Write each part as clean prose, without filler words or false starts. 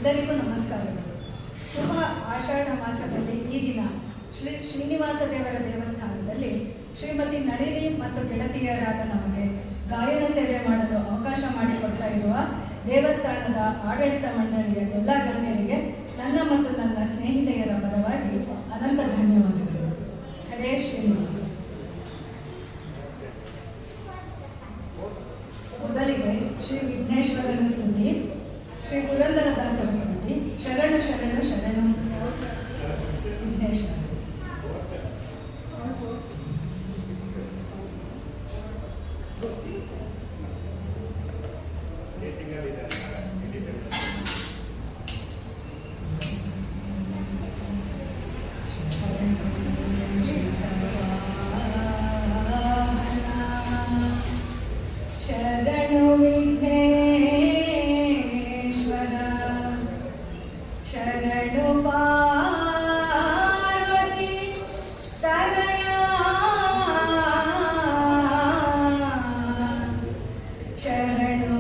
ಎಲ್ಲರಿಗೂ ನಮಸ್ಕಾರಗಳು. ಶುಭ ಆಷಾಢ ಮಾಸದಲ್ಲಿ ಈ ದಿನ ಶ್ರೀನಿವಾಸ ದೇವರ ದೇವಸ್ಥಾನದಲ್ಲಿ ಶ್ರೀಮತಿ ನಳಿನಿ ಮತ್ತು ಗೆಳತಿಯರಾದ ನಮಗೆ ಗಾಯನ ಸೇವೆ ಮಾಡಲು ಅವಕಾಶ ಮಾಡಿಕೊಡ್ತಾ ಇರುವ ದೇವಸ್ಥಾನದ ಆಡಳಿತ ಮಂಡಳಿಯ ಎಲ್ಲ ಗಣ್ಯರಿಗೆ ನನ್ನ ಮತ್ತು ನನ್ನ ಸ್ನೇಹಿತೆಯರ ಪರವಾಗಿ ಅನಂತ ಧನ್ಯವಾದಗಳು. ಹರೇ ಶ್ರೀನಿವಾಸ. ಮೊದಲಿಗೆ ಶ್ರೀ ವಿಘ್ನೇಶ್ವರನ ಸ್ತುತಿ, ಶ್ರೀ ಪುರಂದರದಾಸರ ಕೃತಿ ಶರಣು ಶರಣು ಶರಣು ವಿಘ್ನೇಶ್ವರ. ಶರಣು ವಿಘ್ನೇಶ್ವರ, ಶರಣು ಪಾರ್ವತಿ ತನಯ, ಶರಣು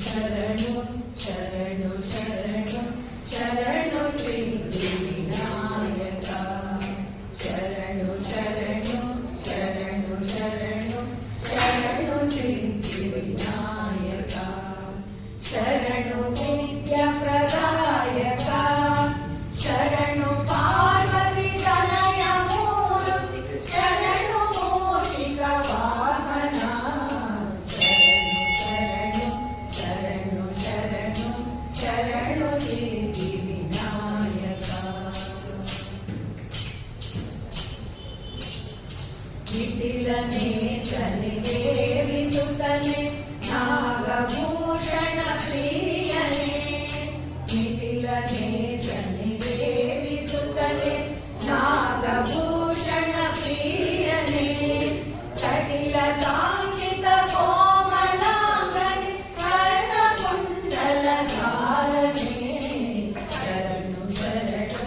ಶರಣು ಶರಣು ಶರಣು ಶರಣು ಸಿದ್ಧಿವಿನಾಯಕ, ಶರಣು ಶರಣು ಶರಣು ಶರಣು ಶರಣು ಸಿದ್ಧಿವಿನಾಯಕ, ಶರಣು ವಿದ್ಯಾಪ್ರದಾಯಕ, ಶರಣು ಪಾರ್ವತಿ ತನಯ ಮೂರ್ತಿ, ಶರಣು ಮೂಷಿಕ ವಾಹನ, ಶರಣು ಸಿದ್ಧಿವಿನಾಯಕ. ವಿಠಿಲನೆ ತನಿದೇವಿ ಸುತನೆ ನಾಗಭೂಷಣ ಪ್ರಿಯನೆ, ವಿಠಿಲನೆ ತನಿದೇವಿ ಸುತನೆ ನಾಗಭೂಷಣ ಪ್ರಿಯನೆ, ಕಟಿಲ ಕಾಂಚಿತ ಕೋಮಲಾಂಗನೆ ಕರ್ಣಕುಂಡಲ ಧಾರನೆ, ಶರಣು ಶರಣು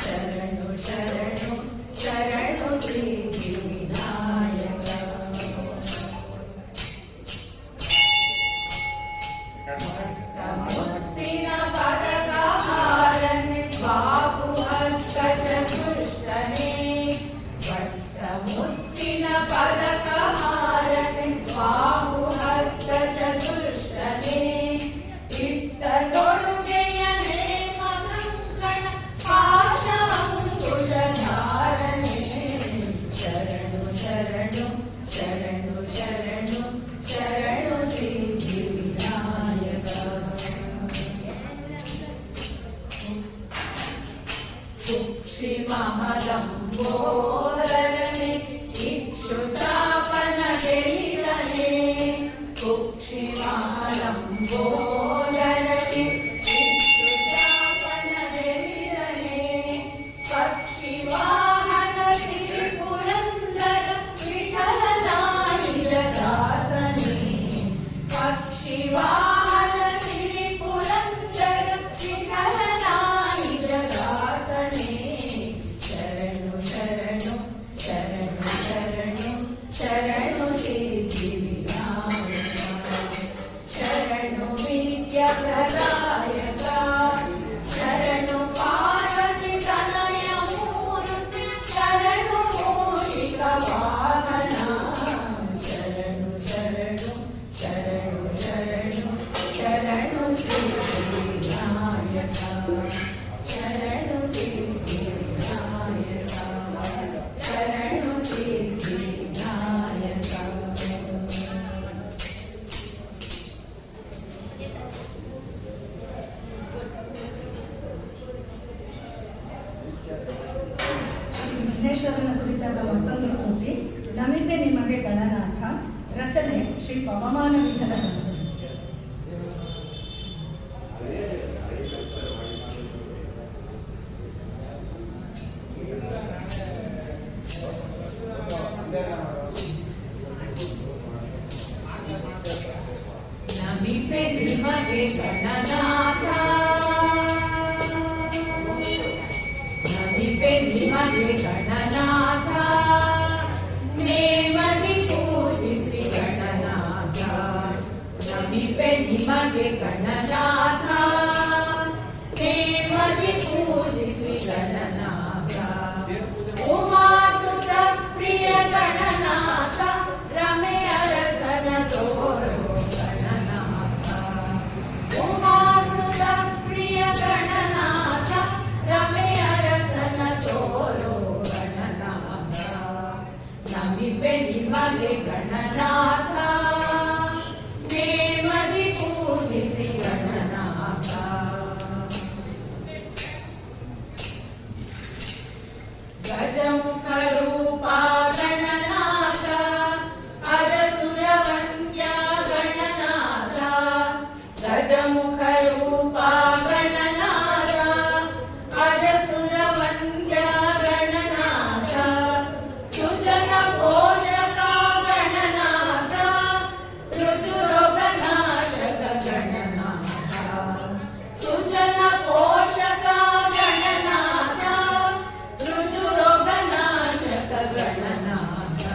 ಶರಣು ಶರಣು ಶರಣು ಸಿದ್ಧಿವಿನಾಯಕ. ಮುತ್ತಿನ ಪದಕಹಾರನೆ ಬಾಪು ಹಸ್ತ ಚತುಷ್ಟನೆ, ಮುತ್ತಿನ ಪದಕಹಾರನೆ ಬಾಹು ಹಸ್ತ ಚತುಷ್ಟನೆ, ಇತ್ತಲೊಡುಗೆಯ ನೇಮ ಕಂಕಣ ಪಾಶಾಂಕುಶಧಾರನೆ, ಶರಣು ಶರಣು ಶರಣು ಶರಣು ಶರಣು ಸಿದ್ಧಿವಿನಾಯಕ. ಕುಕ್ಷಿ ಮಹದಂಬೋದರನೆ ಇಕ್ಷುತಾಪನ ಗೆಲಿದನೆ, ಕುಕ್ಷಿ ಮಹದಂಬೋದರನೆ ಇಕ್ಷುತಾಪನ ಗೆಲಿದನೆ, ಪಕ್ಷಿ ವಾಹನ ಶ್ರೀ ಪುರಂದರ ವಿಠಲನಾಯಿಯ ದಾಸನೆ, ಪಕ್ಷಿ ವಾಹನ ಶ್ರೀ ಪುರಂದರ ವಿಠಲನಾಯಿಯ ದಾಸನೆ, ಶರಣು ಶರಣು ಶರಣು ಶರಣು ಶರಣು ಸಿದ್ಧಿವಿನಾಯಕ, ಶರಣು ವಿದ್ಯಾಪ್ರದಾಯಕ, ಶರಣು ಪಾರ್ವತಿ ತನಯ ಮೂರ್ತಿ, ಶರಣು ಮೂಷಿಕ ವಾಹನ, ಶರಣು ಶರಣು ಶರಣು ಶರಣು ಶರಣು ಸಿದ್ಧಿವಿನಾಯಕ, ಶರಣು ಸಿದ್ಧಿವಿನಾಯಕ, ಶರಣು ಸಿದ್ಧಿವಿನಾಯಕ. ವಿಘ್ನೇಶ್ವರನ ಕುರಿತಾದ ಮತ್ತೊಂದು ಕೃತಿ ನಮಿತೆ ನಿಮಗೆ ಗಣನಾಥ, ರಚನೆ ಶ್ರೀ ಪವಮಾನ ವಿಠಲದಾಸರು. ನಮಿತೆ ನಿಮಗೆ ಗಣನಾಥ ನಮಿಪೆ ನಿಮಗೆ ಗಣನಾಥ ನೇಮದಿ ಪೂಜಿಸಿ ಗಣನಾಥ ನಮಿಪೆ ನಿಮಗೆ ಗಣನಾಥ ನೇಮದಿ ಪೂಜಿಸಿ ಗಣನಾಥ ಉಮಾಸುತ ಪ್ರಿಯ ಗಣನಾಥ ರಮೆಯ ರಸನ ತೋರೋ ಗಣನಾಥ ಉಮಾಸುತ ಪ್ರಿಯ ಗಣನಾಥ ರಮೆಯ ರಸನ ತೋರೋ ಗಣನಾಥ ನಮಿಪೆ ನಿಮಗೆ ಗಣನಾಥ ನೇಮದಿ ಪೂಜಿಸಿ ಗಣನಾಥ ಗಜಮುಖ ರೂಪ ಗಣನಾಥ ಅರಸುರ ವಂದ್ಯ ಗಣನಾಥ ಗಜಮುಖ ರೂಪ ಗಣನಾಥ ಅರಸುರ ವಂದ್ಯ ಗಣನಾಥ ಸುಜನ ಪೋಷಕ ಗಣನಾಥ ರುಜುರೋಗ ನಾಶಕ ಗಣನಾಥ ಸುಜನ ಪೋಷಕ ಗಣನಾಥ ರುಜುರೋಗ ನಾಶಕ ಗಣನಾಥ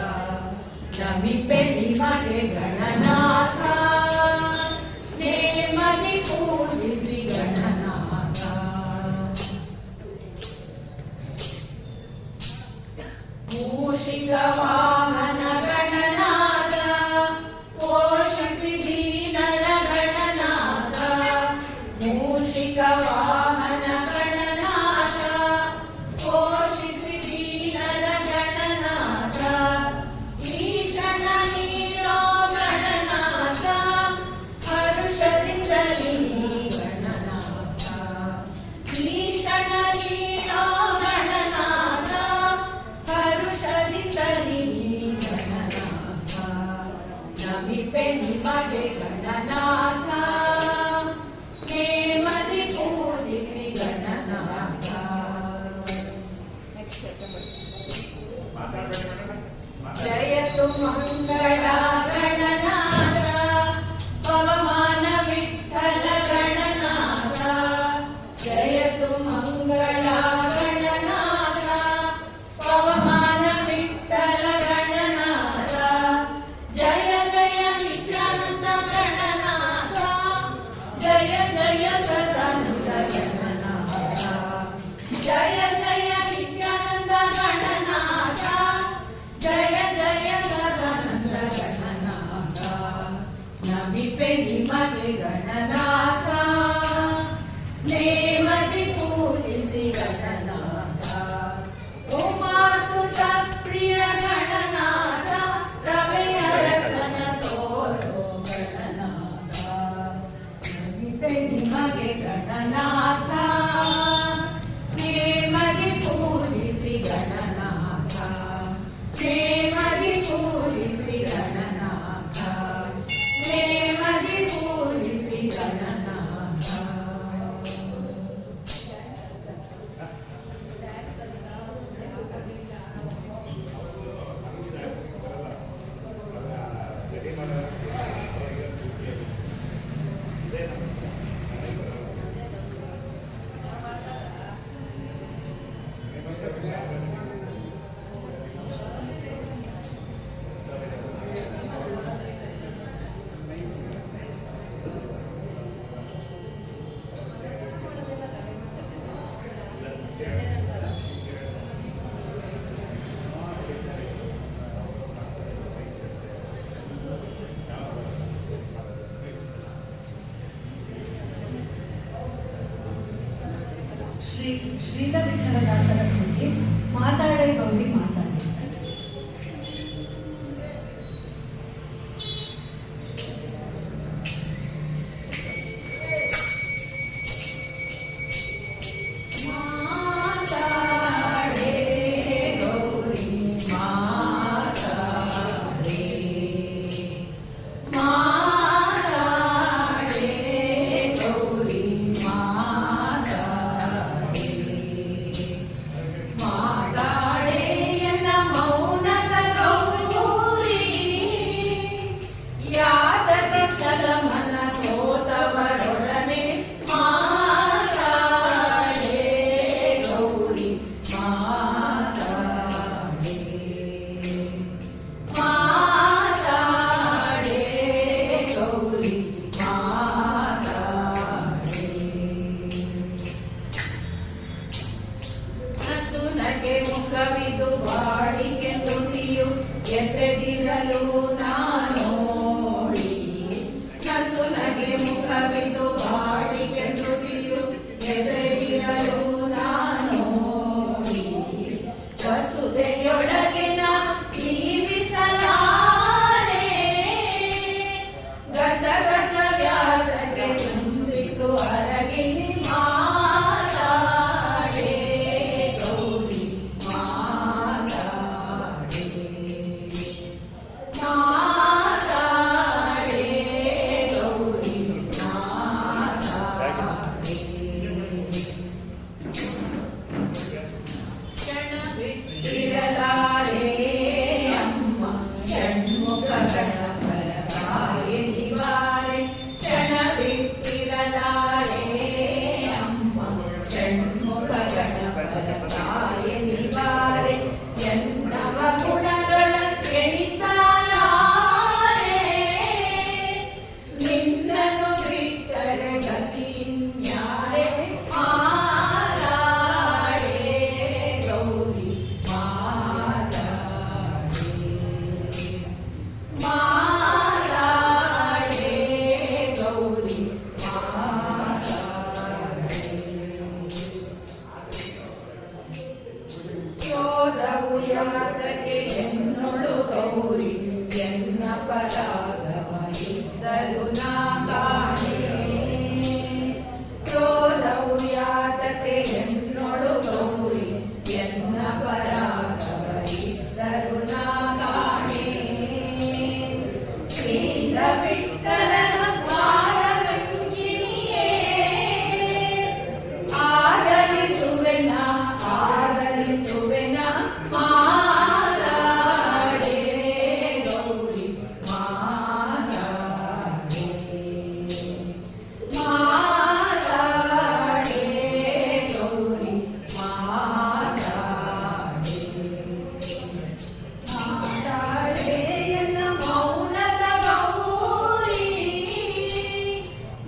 ನಮಿಪೆ ನಿಮಗೆ ಗಣನಾಥ ನೇಮದಿ ಪೂಜಿಸಿ ಗಣನಾಥ ಮೂಷಿಕ ವಾಹನ ಗಣನಾಥ ಪೋಷಿಸಿ ದೀನರ ಗಣನಾಥ ಮೂಷಿಕ ವಾಹನ ಗಣನಾಥ ಪೋಷಿಸಿ ದೀನರ ಗಣನಾಥ ಈಶನ ನೀಡೋ ಗಣನಾಥ ಹರುಷದಿಂದಲಿ ಗಣನಾಥ ಈಶನ ನೀಡೋ ಗಣನಾಥ ಹರುಷದಿಂದಲಿ ಗಣನಾಥ ನಮಿಪೆ ನಿಮಗೆ ಗಣನಾಥ ನೇಮದಿ ಪೂಜಿಸಿ ಗಣನಾಥ ಜಯತು ಮಂಗಳ ಗಣನಾಥ ಪವಮಾನ ವಿಠಲ ಗಣನಾಥ ಜಯತು ಮಂಗಳ ಗಣನಾಥ ಪವಮಾನ ವಿಠಲ ಗಣನಾಥ ಜಯ ಜಯ ನಿತ್ಯಾನಂದ ಗಣನಾಥ ಜಯ ಜಯ ಸದಾನಂದ ಗಣನಾಥ ಜಯ ಜಯ ನಿತ್ಯಾನಂದ ಗಣನಾಥ ಜಯ ಜಯ ಸದಾನಂದ ಗಣನಾಥ ನಮಿಪೆ ನಿಮಗೆ ಗಣನಾಥ ನೇಮದಿ ಪೂಜಿಸಿ ಗಣನಾಥ ಉಮಾಸುತ ಪ್ರಿಯ ಗಣನಾಥ ರಮೆಯ ರಸನ ತೋರೋ ಗಣನಾಥ ನಮಿಪೆ ನಿಮಗೆ ಗಣನಾಥ ನೇಮದಿ ಪೂಜಿಸಿ ಗಣನಾಥ ನೇಮದಿ ಪೂಜಿಸಿ ಗಣನಾಥ ನೇಮದಿ ಪೂಜಿಸಿ ಗಣನಾಥ ಶ್ರೀಧ ವಿಠಲದಾಸರ ಕೃತಿ ಮಾತಾಡೆ ಗೌರಿ ಮಾತಾಡೆ. ಮಾತಾಡೆ ಬಿಟ್ಟಿರಲಾರೆ ಅಮ್ಮ ಷಣ್ಮುಖ ಗಣಪನ ತಾಯಿ ನಿವಾರೆ ಎನ್ನವ ಗುಣಗಳ ಎಣಿಸಲಾರೆ ನಿನ್ನನ್ನು ಬಿಟ್ಟರೆ ಗತಿನ್ಯಾರೆ ಮಾರಾಡೆ ಗೌರಿ ಮಾರಾಡೆ ಗೌರಿ ಯೋಧವು ಯಾತಕ್ಕೆ ಎನ್ನೊಳು ಗೌರಿ ಎನ್ನ ಪರಾಧವ ಇದ್ದರು ನಾ ಕಾಣೆ ಯೋಧವು ಯಾತಕ್ಕೆ ಎನ್ನೊಳು ಗೌರಿ ಎನ್ನ ಪರಾಧವ ಇದ್ದರು ನಾ ಕಾಣೆ ಶ್ರೀಧ ವಿಠಲನ ಪಾದವೆಂಗಿಣಿಯೇ ಆದರಿಸುವೆನ ಆದರಿಸುವೆನ ಮಾರಾಡೆ ಗೌರಿ ಮಾರಾಡೆ ಮಾರಾಡೆ ಗೌರಿ ಮಾರಾಡೆ ಮಾರಾಡೆ ಎನ್ನ ಮೌನದ ಗೌರಿ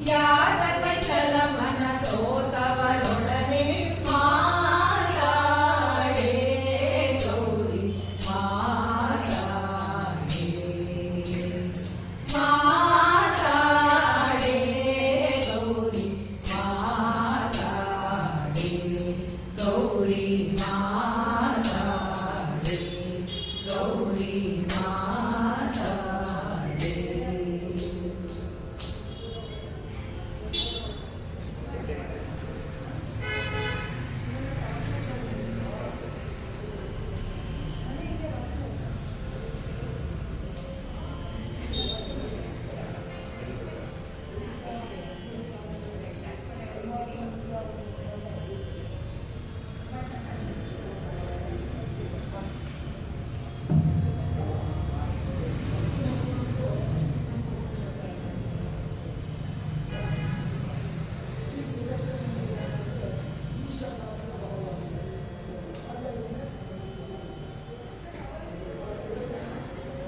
ಯಾತಕ ಚಲಮನ ಸೋತವರೊಡನೆ ಮಾರಾಡೆ ಗೌರಿ ಮಾರಾಡೆ ಮಾರಾಡೆ ಗೌರಿ ಮಾರಾಡೆ ಗೌರಿ ಮಾರಾಡೆ ಗೌರಿ ಮಾರಾಡೆ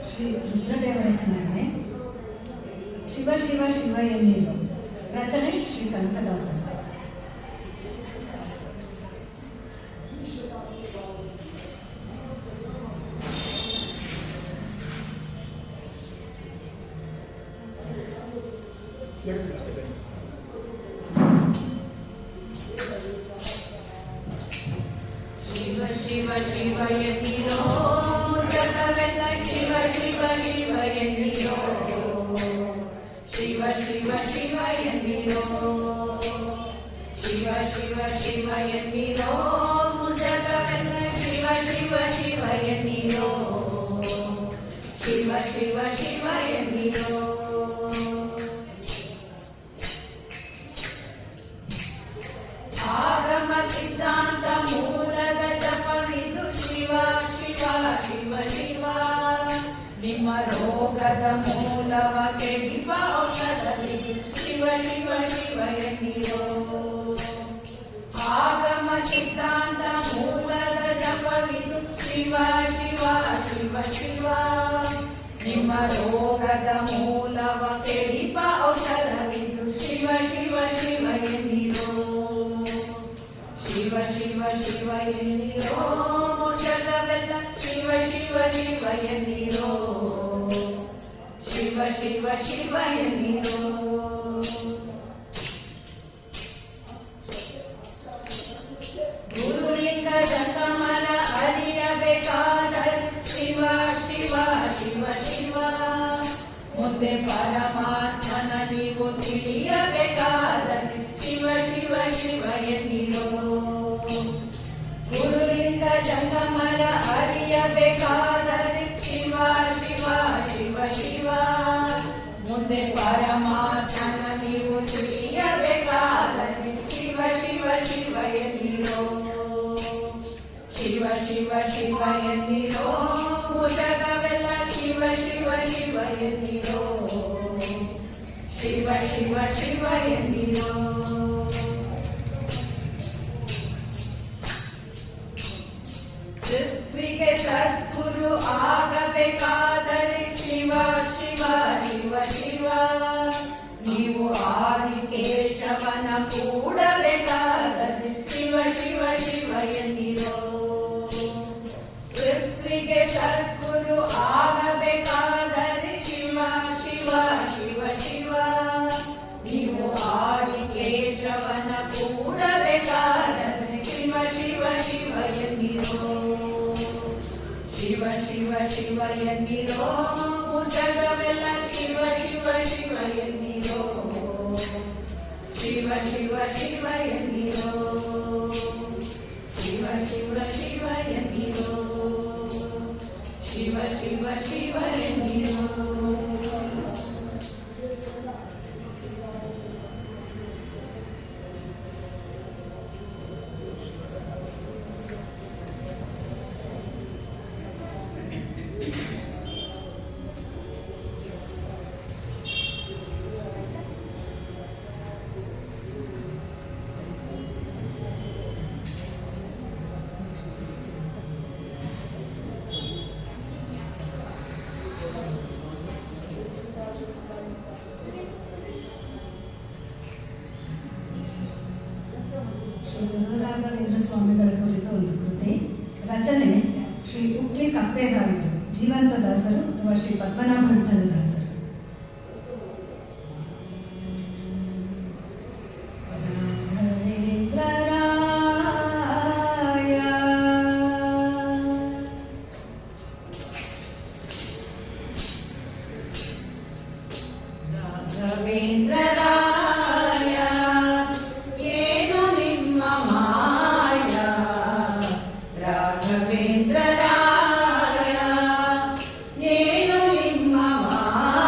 ಶ್ರೀ ರುದ್ರದೇವರ ಸ್ಮರಣೆ. ಶಿವ ಶಿವ ಶಿವ ಎನ್ನಿರು. ರಚನೆ ಶ್ರೀ ಕನಕದಾಸರು. ಶಿವ ಶಿವ ಶಿವ ಎನ್ನಿರೋ ಜಗವೆಲ್ಲ ಶಿವ ಶಿವ ಶಿವ ಎನ್ನಿರೋ ಶಿವ ಶಿವ ಶಿವ ಎನ್ನಿರೋ ಶಿವ ಶಿವ ಶಿವ ಎನ್ನಿರೋ ಜಗವೆಲ್ಲ ಶಿವ ಶಿವ ಶಿವ ಎನ್ನಿರೋ ಶಿವ ಶಿವ ಶಿವ ಎನ್ನಿರೋ ಆಗಮ ಸಿದ್ಧಾಂತ ಮೂಲದ ಜಪವಿದು ಶಿವ ಶಿವ ಶಿವ ಶಿವ ನಿಮ್ಮ ರೋಗದ ಮೂಲವ ಕೆಡಿಪ ಔಷಧವಿದು ಶಿವ ಶಿವ ಶಿವ ಎನ್ನಿರೋ ಆಗಮ ಸಿದ್ಧಾಂತ ಮೂಲದ ಜಪವಿದು ಶಿವ ಶಿವ ಶಿವ ಶಿವ ನಿಮ್ಮ ರೋಗದ ಮೂಲವ ಕೆಡಿಪ ಔಷಧವಿದು ಶಿವ ಶಿವ ಶಿವ ಎನ್ನಿರೋ ಶಿವ ಶಿವ ಶಿವ ಎನ್ನಿರೋ ಜಗವೆಲ್ಲ ಶಿವ ಶಿವ ಶಿವ ಎನ್ನಿರೋ ಶಿವ ಶಿವ ಶಿವ ಎನ್ನಿರೋ ಗುರುಲಿಂಗ ಜಂಗಮನ ಅರಿಯಬೇಕಾದರೆ ಶಿವ ಶಿವ ಶಿವ ಶಿವ ಮುಂದೆ ಪರಮಾತ್ಮನ ನೀವು ತಿಳಿಯಬೇಕಾದರೆ ಶಿವ ಶಿವ ಶಿವ ಎನ್ನಿರೋ ಗುರುಲಿಂಗ ಜಂಗಮನ ಅರಿಯಬೇಕಾದರೆ ಶಿವ ಶಿವ ಶಿವ ಶಿವ ಮುಂದೆ ಪರಮಾತ್ಮನ ನೀವು ಎನ್ನಿರೋ. ಪೃಥ್ವಿಗೆ ಸದ್ಗುರು ಆಗಬೇಕಾದರೆ ಶಿವ ಶಿವ ಶಿವ ಶಿವ. ನೀವು ಆದಿಕೇಶವನ ಕೂಡಬೇಕಾದರೆ ಶಿವ ಶಿವ ಶಿವ ಎನ್ನಿರೋ. ಪೃಥ್ವಿಗೆ ಸದ್ಗುರು ಆಗಬೇಕಾದರೆ ಶಿವ ಶಿವ ಶಿವ ಶಿವ. ನೀವು ಆದಿಕೇಶವನ ಕೂಡಬೇಕಾದರೆ ಶಿವ ಶಿವ ಶಿವ ಎನ್ನಿರೋ. ಶಿವ ಶಿವ ಶಿವ ಎನ್ನಿರೋ. ಜಗವೆಲ್ಲ ಶಿವ ಶಿವ ಶಿವ ಎನ್ನಿರೋ. ಶಿವ ಶಿವ ಶಿವ ಎನ್ನಿರೋ. ಶಿವ ಶಿವ ಶಿವ ಎನ್ನಿರೋ. ಶಿವ ಶಿವ ಶಿವ ಎನ್ನಿರೋ. ಶ್ರೀ ಗುರುರಾಘವೇಂದ್ರ ಸ್ವಾಮಿಗಳ ಕುರಿತು ಒಂದು ಕೃತಿ. ರಚನೆ ಶ್ರೀ ಉಕ್ಲಿ ಕಪ್ಪೇರಾಯರು, ಜೀವಂತ ದಾಸರು ಅಥವಾ ಶ್ರೀ ಪದ್ಮನಾಭ ವಿಠಲ ದಾಸರು. ರಾಘವೇಂದ್ರ ರಾಯ ಏನು ನಿಮ್ಮ ಮಾಯ. ರಾಘವೇಂದ್ರ ರಾಯ ಏನು ನಿಮ್ಮ ಮಾಯ.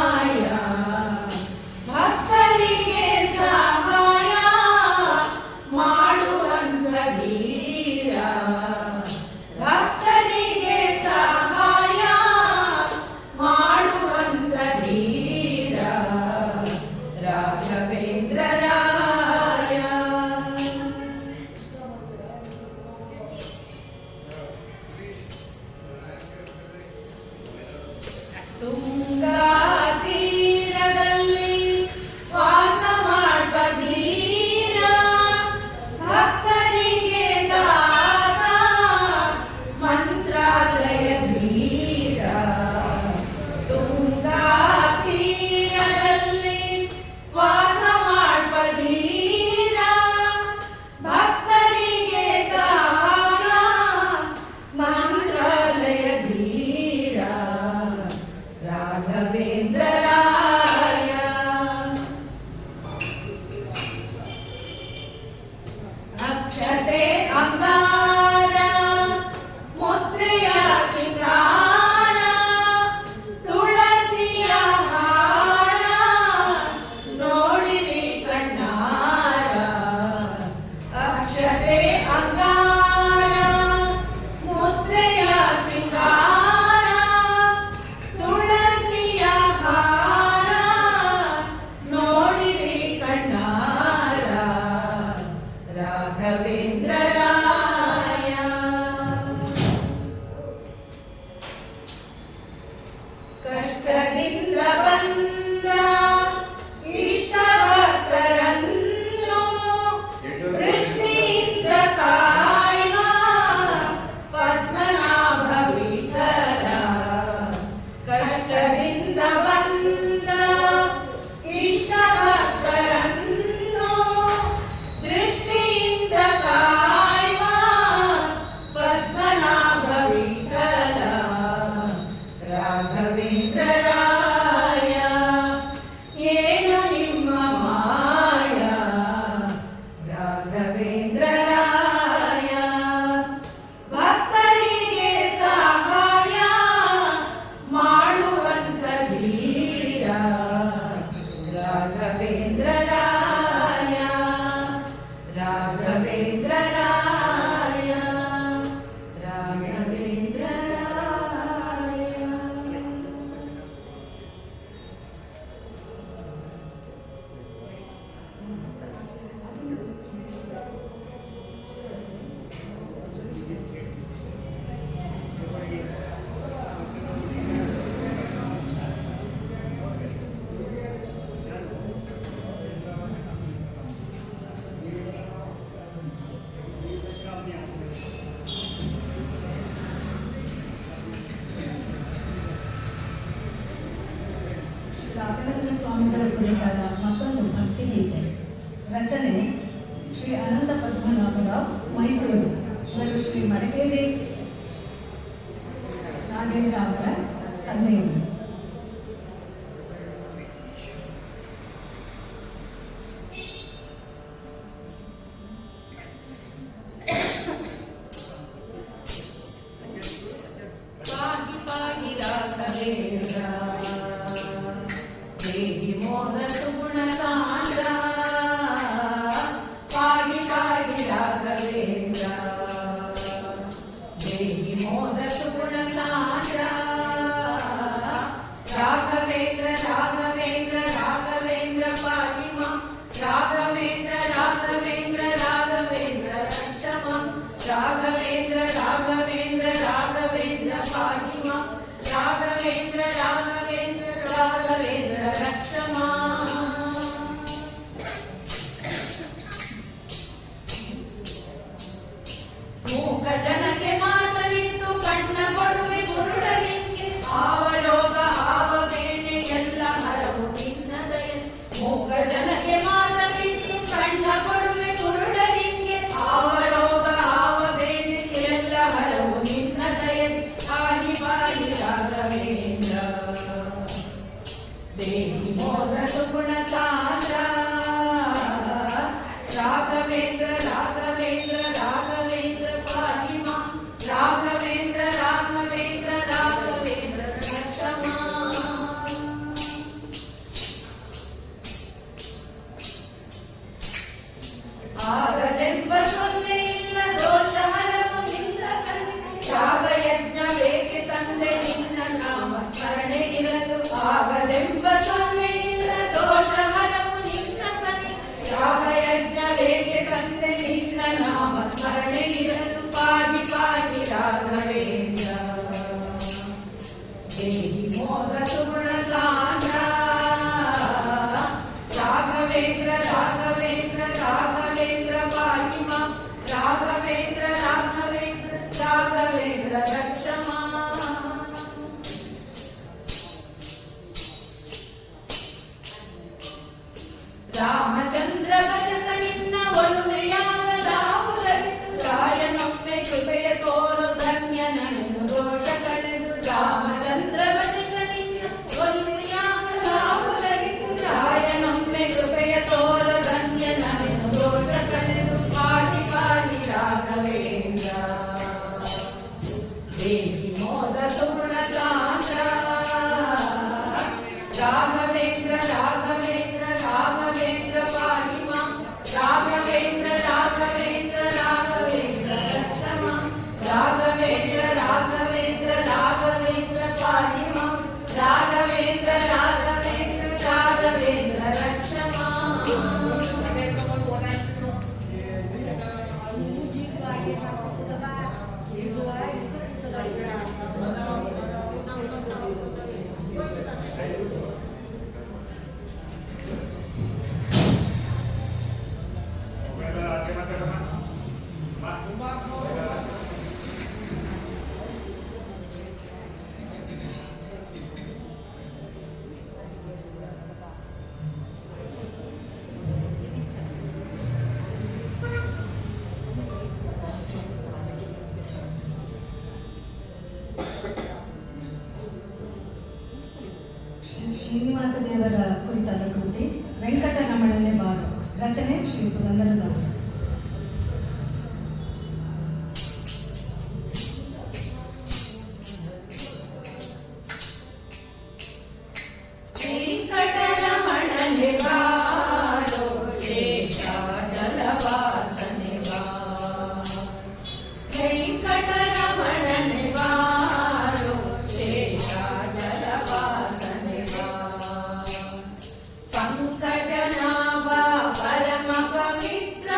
ಕುರಿತಾದ ಮತ್ತೊಂದು ಭಕ್ತಿಗೀತೆ. ರಚನೆ ಶ್ರೀ ಅನಂತ ಪದ್ಮನಾಭರಾವ್, ಮೈಸೂರು. ಇವರು ಶ್ರೀ ಮಡಿಕೇರಿ ನಾಗೇಂದ್ರ ಅವರ ತಂದೆಯವರು. ಶ್ರೀನಿವಾಸ ದೇವರ ಕುರಿತಾದ ಕೃತಿ ವೆಂಕಟರಮಣನೆ ಬಾರು. ರಚನೆ ಶ್ರೀ ಪುರಂದರದಾಸ. पंकजनाभ परम पवित्र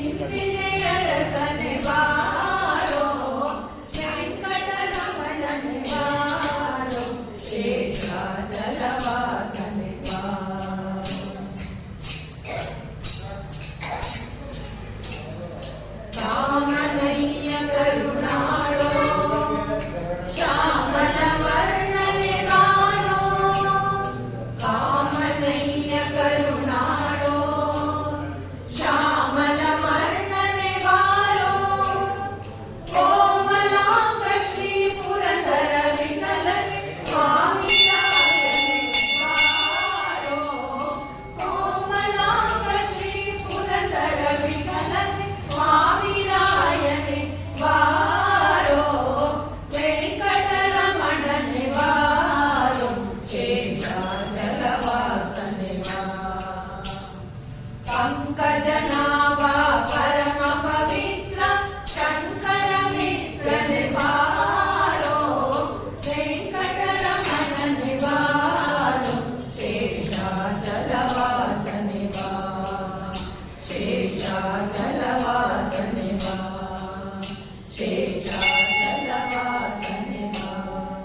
ಇಂದಿರೆಯರಸನೆ ಬಾರೋ ವೆಂಕಟರಮಣನೆ ಬಾರೋ ಶೇಷಾಚಲವಾಸನೆ ಬಾರೋ ಕಾಮನಯ್ಯ ಕರುಣಾಳೋ ಶ್ಯಾಮಲ ವರ್ಣನೆ ಬಾರೋ ಕಾಮನಯ್ಯ ಕರುಣಾಳೋ ಶ್ಯಾಮಲ ವರ್ಣನೆ ಬಾರೋ ಕೋಮಲಾಂಗ ಶ್ರೀ ಪುರಂದರ ವಿಠಲನೆ ಸ್ವಾಮಿರಾಯನೆ ಬಾರೋ ಕೋಮಲಾಂಗ ಶ್ರೀ ಪುರಂದರ ವಿಠಲನೆ ಸ್ವಾಮಿರಾಯನೆ ಬಾರೋ ವೆಂಕಟರಮಣನೆ ಬಾರೋ ಶೇಷಾಚಲವಾಸನೆ ಬಾರೋ ಪಂಕಜನಾಭ ಪರಮ ಪವಿತ್ರ ಶಂಕರ ಮಿತ್ರನೆ ಬಾರೋ ವೆಂಕಟರಮಣನೆ ಬಾರೋ ಶೇಷಾಚಲವಾಸನೆ ಬಾರೋ ಶೇಷಾಚಲವಾಸನೆ ಬಾರೋ ಶೇಷಾಚಲವಾಸನೆ ಬಾರೋ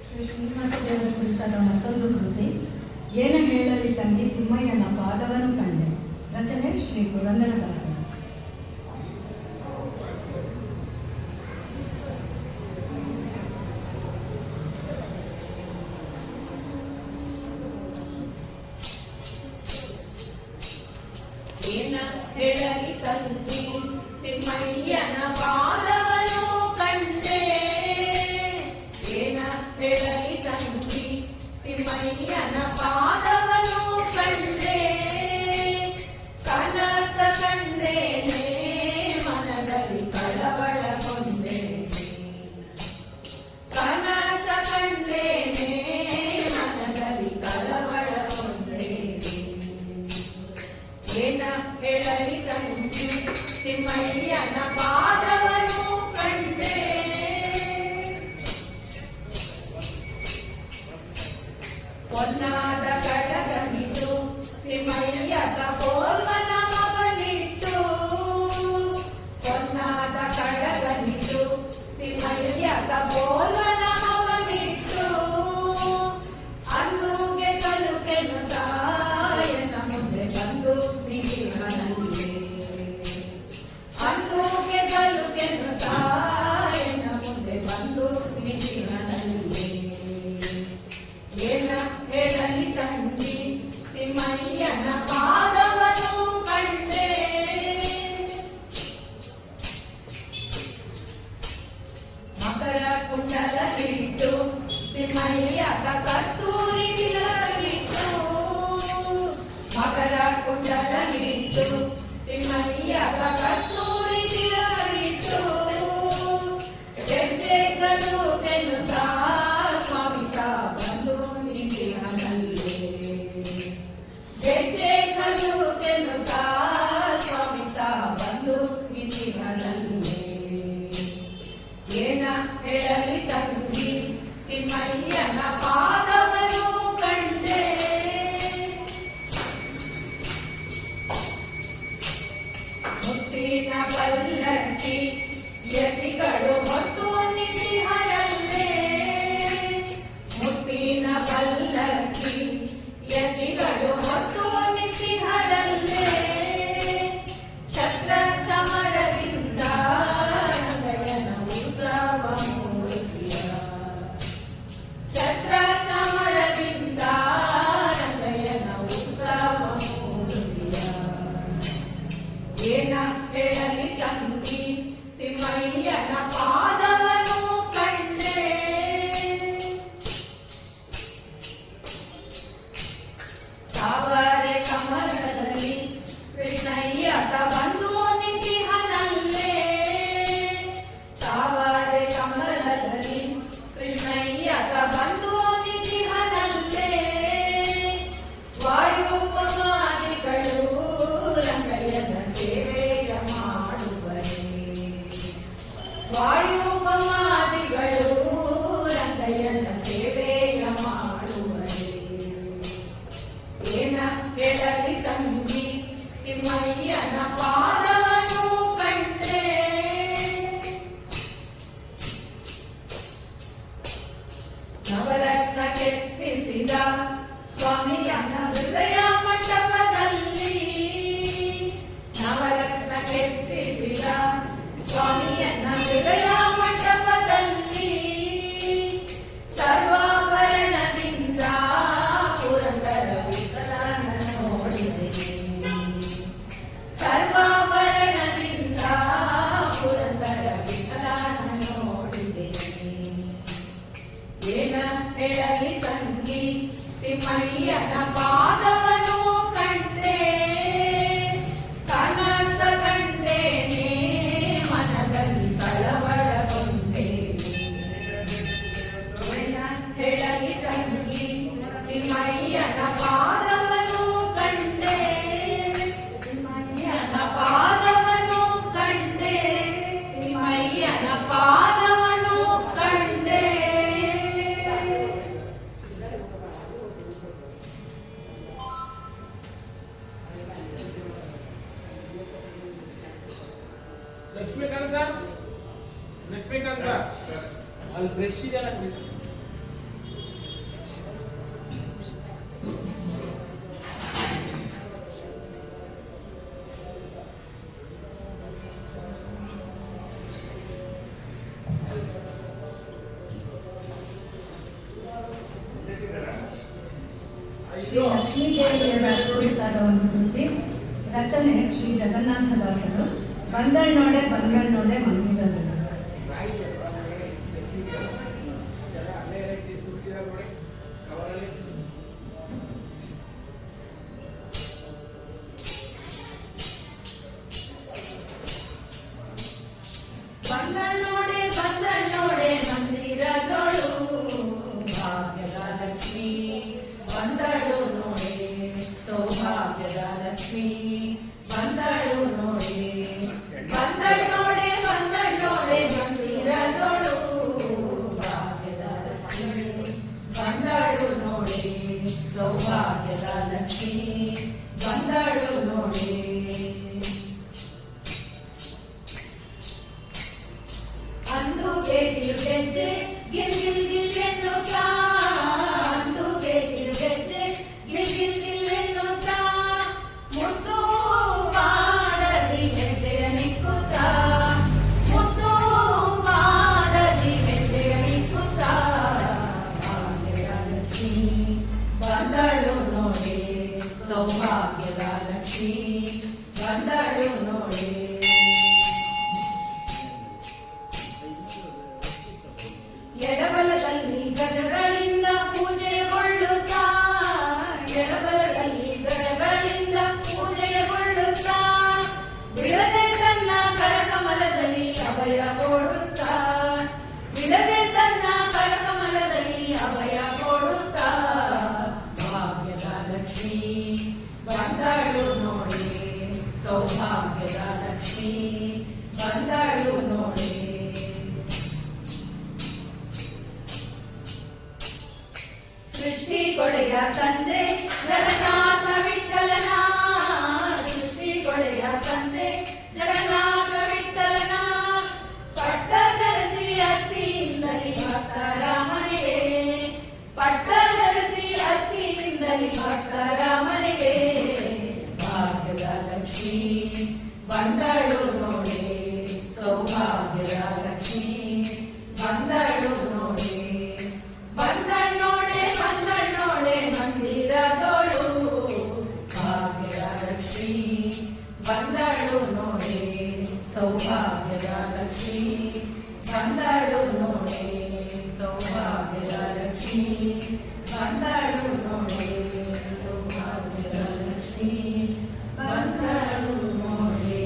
ಶ್ರೀ ಶ್ರೀನಿವಾಸ ದೇವರ ಕುರಿತಾದ ಮತ್ತೊಂದು ಕೃತಿ ಏನ ಹೇಳಲಿ ತಂಗಿ ತಿಮ್ಮಯ್ಯನ ಪಾದವನ್ನು ಕಂಡೆ. ರಚನೆ ಶ್ರೀ ಪುರಂದರದಾಸರು. ಏನ ಹೇಳಲಿ ತಂಗಿ ತಿಮ್ಮಯ್ಯನ ಪಾದವನ್ನು ಕಂಡೆ ಏನ ಹೇಳಲಿ ತಂಗಿ ತಿಮ್ಮಯ್ಯನ ಪಾದವನ್ನು ಕಂಡೆ ಕನಸ ಕಂಡೇನೆ ಮನದಲ್ಲಿ ಕಳವಳಗೊಂಡೇನೆ ಕನಸ ಕಂಡೇನೆ ಮನದಲ್ಲಿ ಕಳವಳಗೊಂಡೇನೆ ಏನ ಹೇಳಲಿ ತಂಗಿ ತಿಮ್ಮಯ್ಯನ ಪಾದವನ್ನು ಕಂಡೆ ನವರತ್ನ ಕೆತ್ತಿಸಿದ ಸ್ವಾಮಿಯನ್ನ ಹೃದಯ ಮಂಟಪದಲ್ಲಿ ನವರತ್ನ ಕೆತ್ತಿಸಿದ ಸ್ವಾಮಿಯನ್ನ ಹೃದಯ ಮಂಟಪದಲ್ಲಿ ಸರ್ವಾಭರಣದಿಂದ ಪುರಂದರ ವಿಠಲನ ನೋಡಿದೆ ಸರ್ವಾಭರಣದಿಂದ ಪುರಂದರ ವಿಠಲನ ನೋಡಿದೆ ಏನ ಹೇಳಲಿ ತಂಗಿ ತಿಮ್ಮಯ್ಯನ ಪಾದವನು ಕಂಡೆ ಕನಸ ಕಂಡೇನೆ ಮನದಲ್ಲಿ ಕಳವಳಗೊಂಡೆ ಏನ ಹೇಳಲಿ ತಂಗಿ ತಿಮ್ಮಯ್ಯನ ಪಾದವನು ಕಂಡೆ ತಿಮ್ಮಯ್ಯನ ಪಾದವನು ಕಂಡೆ ತಿಮ್ಮಯ್ಯನ ಪಾದವನು ಕಂಡೆ ಲಕ್ಷ್ಮೀಕಾಂತ್ ಸರ್ ಲಕ್ಷ್ಮೀಕಾಂತ್ ಸರ್ ಅಲ್ಲಿ ಫ್ರೆಶ್ ಇದೆಯಲ್ಲ ಶ್ರೀ ಲಕ್ಷ್ಮೀದೇವಿಯರ ಕುರಿತಾದ ಒಂದು ಕೃತಿ. ರಚನೆ ಶ್ರೀ ಜಗನ್ನಾಥದಾಸರು. ಬಂದಳ್ನೋಡೆ ಬಂದಳ್ನೋಡೆ ಮಂದಿರದಲ್ಲಿ. ಬಂದಳ್ನೋಡೆ ಬಂದಳ್ನೋಡೆ ಮಂದಿರದೊಳು ಭಾಗ್ಯದ ಲಕ್ಷ್ಮೀ ಬಂದಳು ನೋಡೆ ಸೌಭಾಗ್ಯದ ಲಕ್ಷ್ಮೀ ಬಂದಳು ನೋಡೆ ಬಂದಳ್ನೋಡೆ ಬಂದಳ್ನೋಡೆ ಮಂದಿರದೊಳು ಭಾಗ್ಯದ ಲಕ್ಷ್ಮೀ ಬಂದಳು ನೋಡೆ ಸೌಭಾಗ್ಯದ ಲಕ್ಷ್ಮೀ ಬಂದಳು ನೋಡೆ ಅಂದುಗೆ ಕಿರುಗೆಜ್ಜೆ ಗಿಲ್ ಗಿಲ್ ಗಿಲ್ ಎನ್ನುತ್ತಾ ಅಂದುಗೆ ಕಿರುಗೆಜ್ಜೆ ಗಿಲ್ ಗಿಲ್ ಗಿಲ್ ಎನ್ನುತ್ತಾ ಮುತ್ತು ಮಾಡಲಿ ಹೆಜ್ಜೆಯ ನಿಕ್ಕುತ್ತಾ ಮುತ್ತು ಮಾಡಲಿ ಹೆಜ್ಜೆಯ ನಿಕ್ಕುತ್ತಾ ಭಾಗ್ಯದ ಲಕ್ಷ್ಮೀ ಬಂದಳು ನೋಡಿ ಸೌಭಾಗ್ಯದ ಲಕ್ಷ್ಮೀ ಬಂದಳು ನೋಡಿ ಎಡಬಲದಲ್ಲಿ ಗಜಗಳಿಂದ ಪೂಜೆಗೊಳ್ಳುತ್ತಾ ಎಡಬಲದಲ್ಲಿ ಗಜಗಳಿಂದ ಪೂಜೆಗೊಳ್ಳುತ್ತಾ ಬಿಡದೆ ತನ್ನ ಕರಕಮಲದಲ್ಲಿ ಅಭಯ ಕೊಡುತ್ತಾ ಬಿಡದೆ ತನ್ನ ಕರಕಮಲದಲ್ಲಿ ಅಭಯ ಕೊಡುತ್ತಾ ಭಾಗ್ಯದ ಲಕ್ಷ್ಮೀ ಬಂದಳು ನೋಡಿ ಸೌಭಾಗ್ಯದ ಲಕ್ಷ್ಮೀ ಬಂದಳು ನೋಡಿ ಸೃಷ್ಟಿ ಕೊಡೆಯ ತಂದೆ ಜಗನ್ನಾಥ ವಿಠಲನ ಸೃಷ್ಟಿ ಕೊಡೆಯ ತಂದೆ ಜಗನ್ನಾಥ ವಿಠಲನ ಪಟ್ಟ ಧರಿಸಿ ಅತ್ತಿಯಿಂದಲಿ ಭಕ್ತರ ಮನೆಗೆ ಪಟ್ಟ ಧರಿಸಿ ಅತ್ತಿಯಿಂದಲಿ ಭಕ್ತರ ಮನೆಗೆ ಭಾಗ್ಯದ ಲಕ್ಷ್ಮೀ ಬಂದಳು ನೋಡಿ ಸೌಭಾಗ್ಯದ ಲಕ್ಷ್ಮೀ ಬಂದಳು ನೋಡಿ ಬಂದಳ್ನೋಡೆ ಬಂದಳ್ನೋಡೆ ಮಂದಿರದೊಳು ಭಾಗ್ಯದ ಲಕ್ಷ್ಮೀ ಬಂದಳು ನೋಡಿ ಸೌಭಾಗ್ಯದ ಲಕ್ಷ್ಮೀ ಬಂದಳು ನೋಡಿ ಸೌಭಾಗ್ಯದ ಲಕ್ಷ್ಮೀ ಬಂದಳು ನೋಡಿ ಸೌಭಾಗ್ಯದ ಲಕ್ಷ್ಮೀ ಬಂದಳು ನೋಡಿ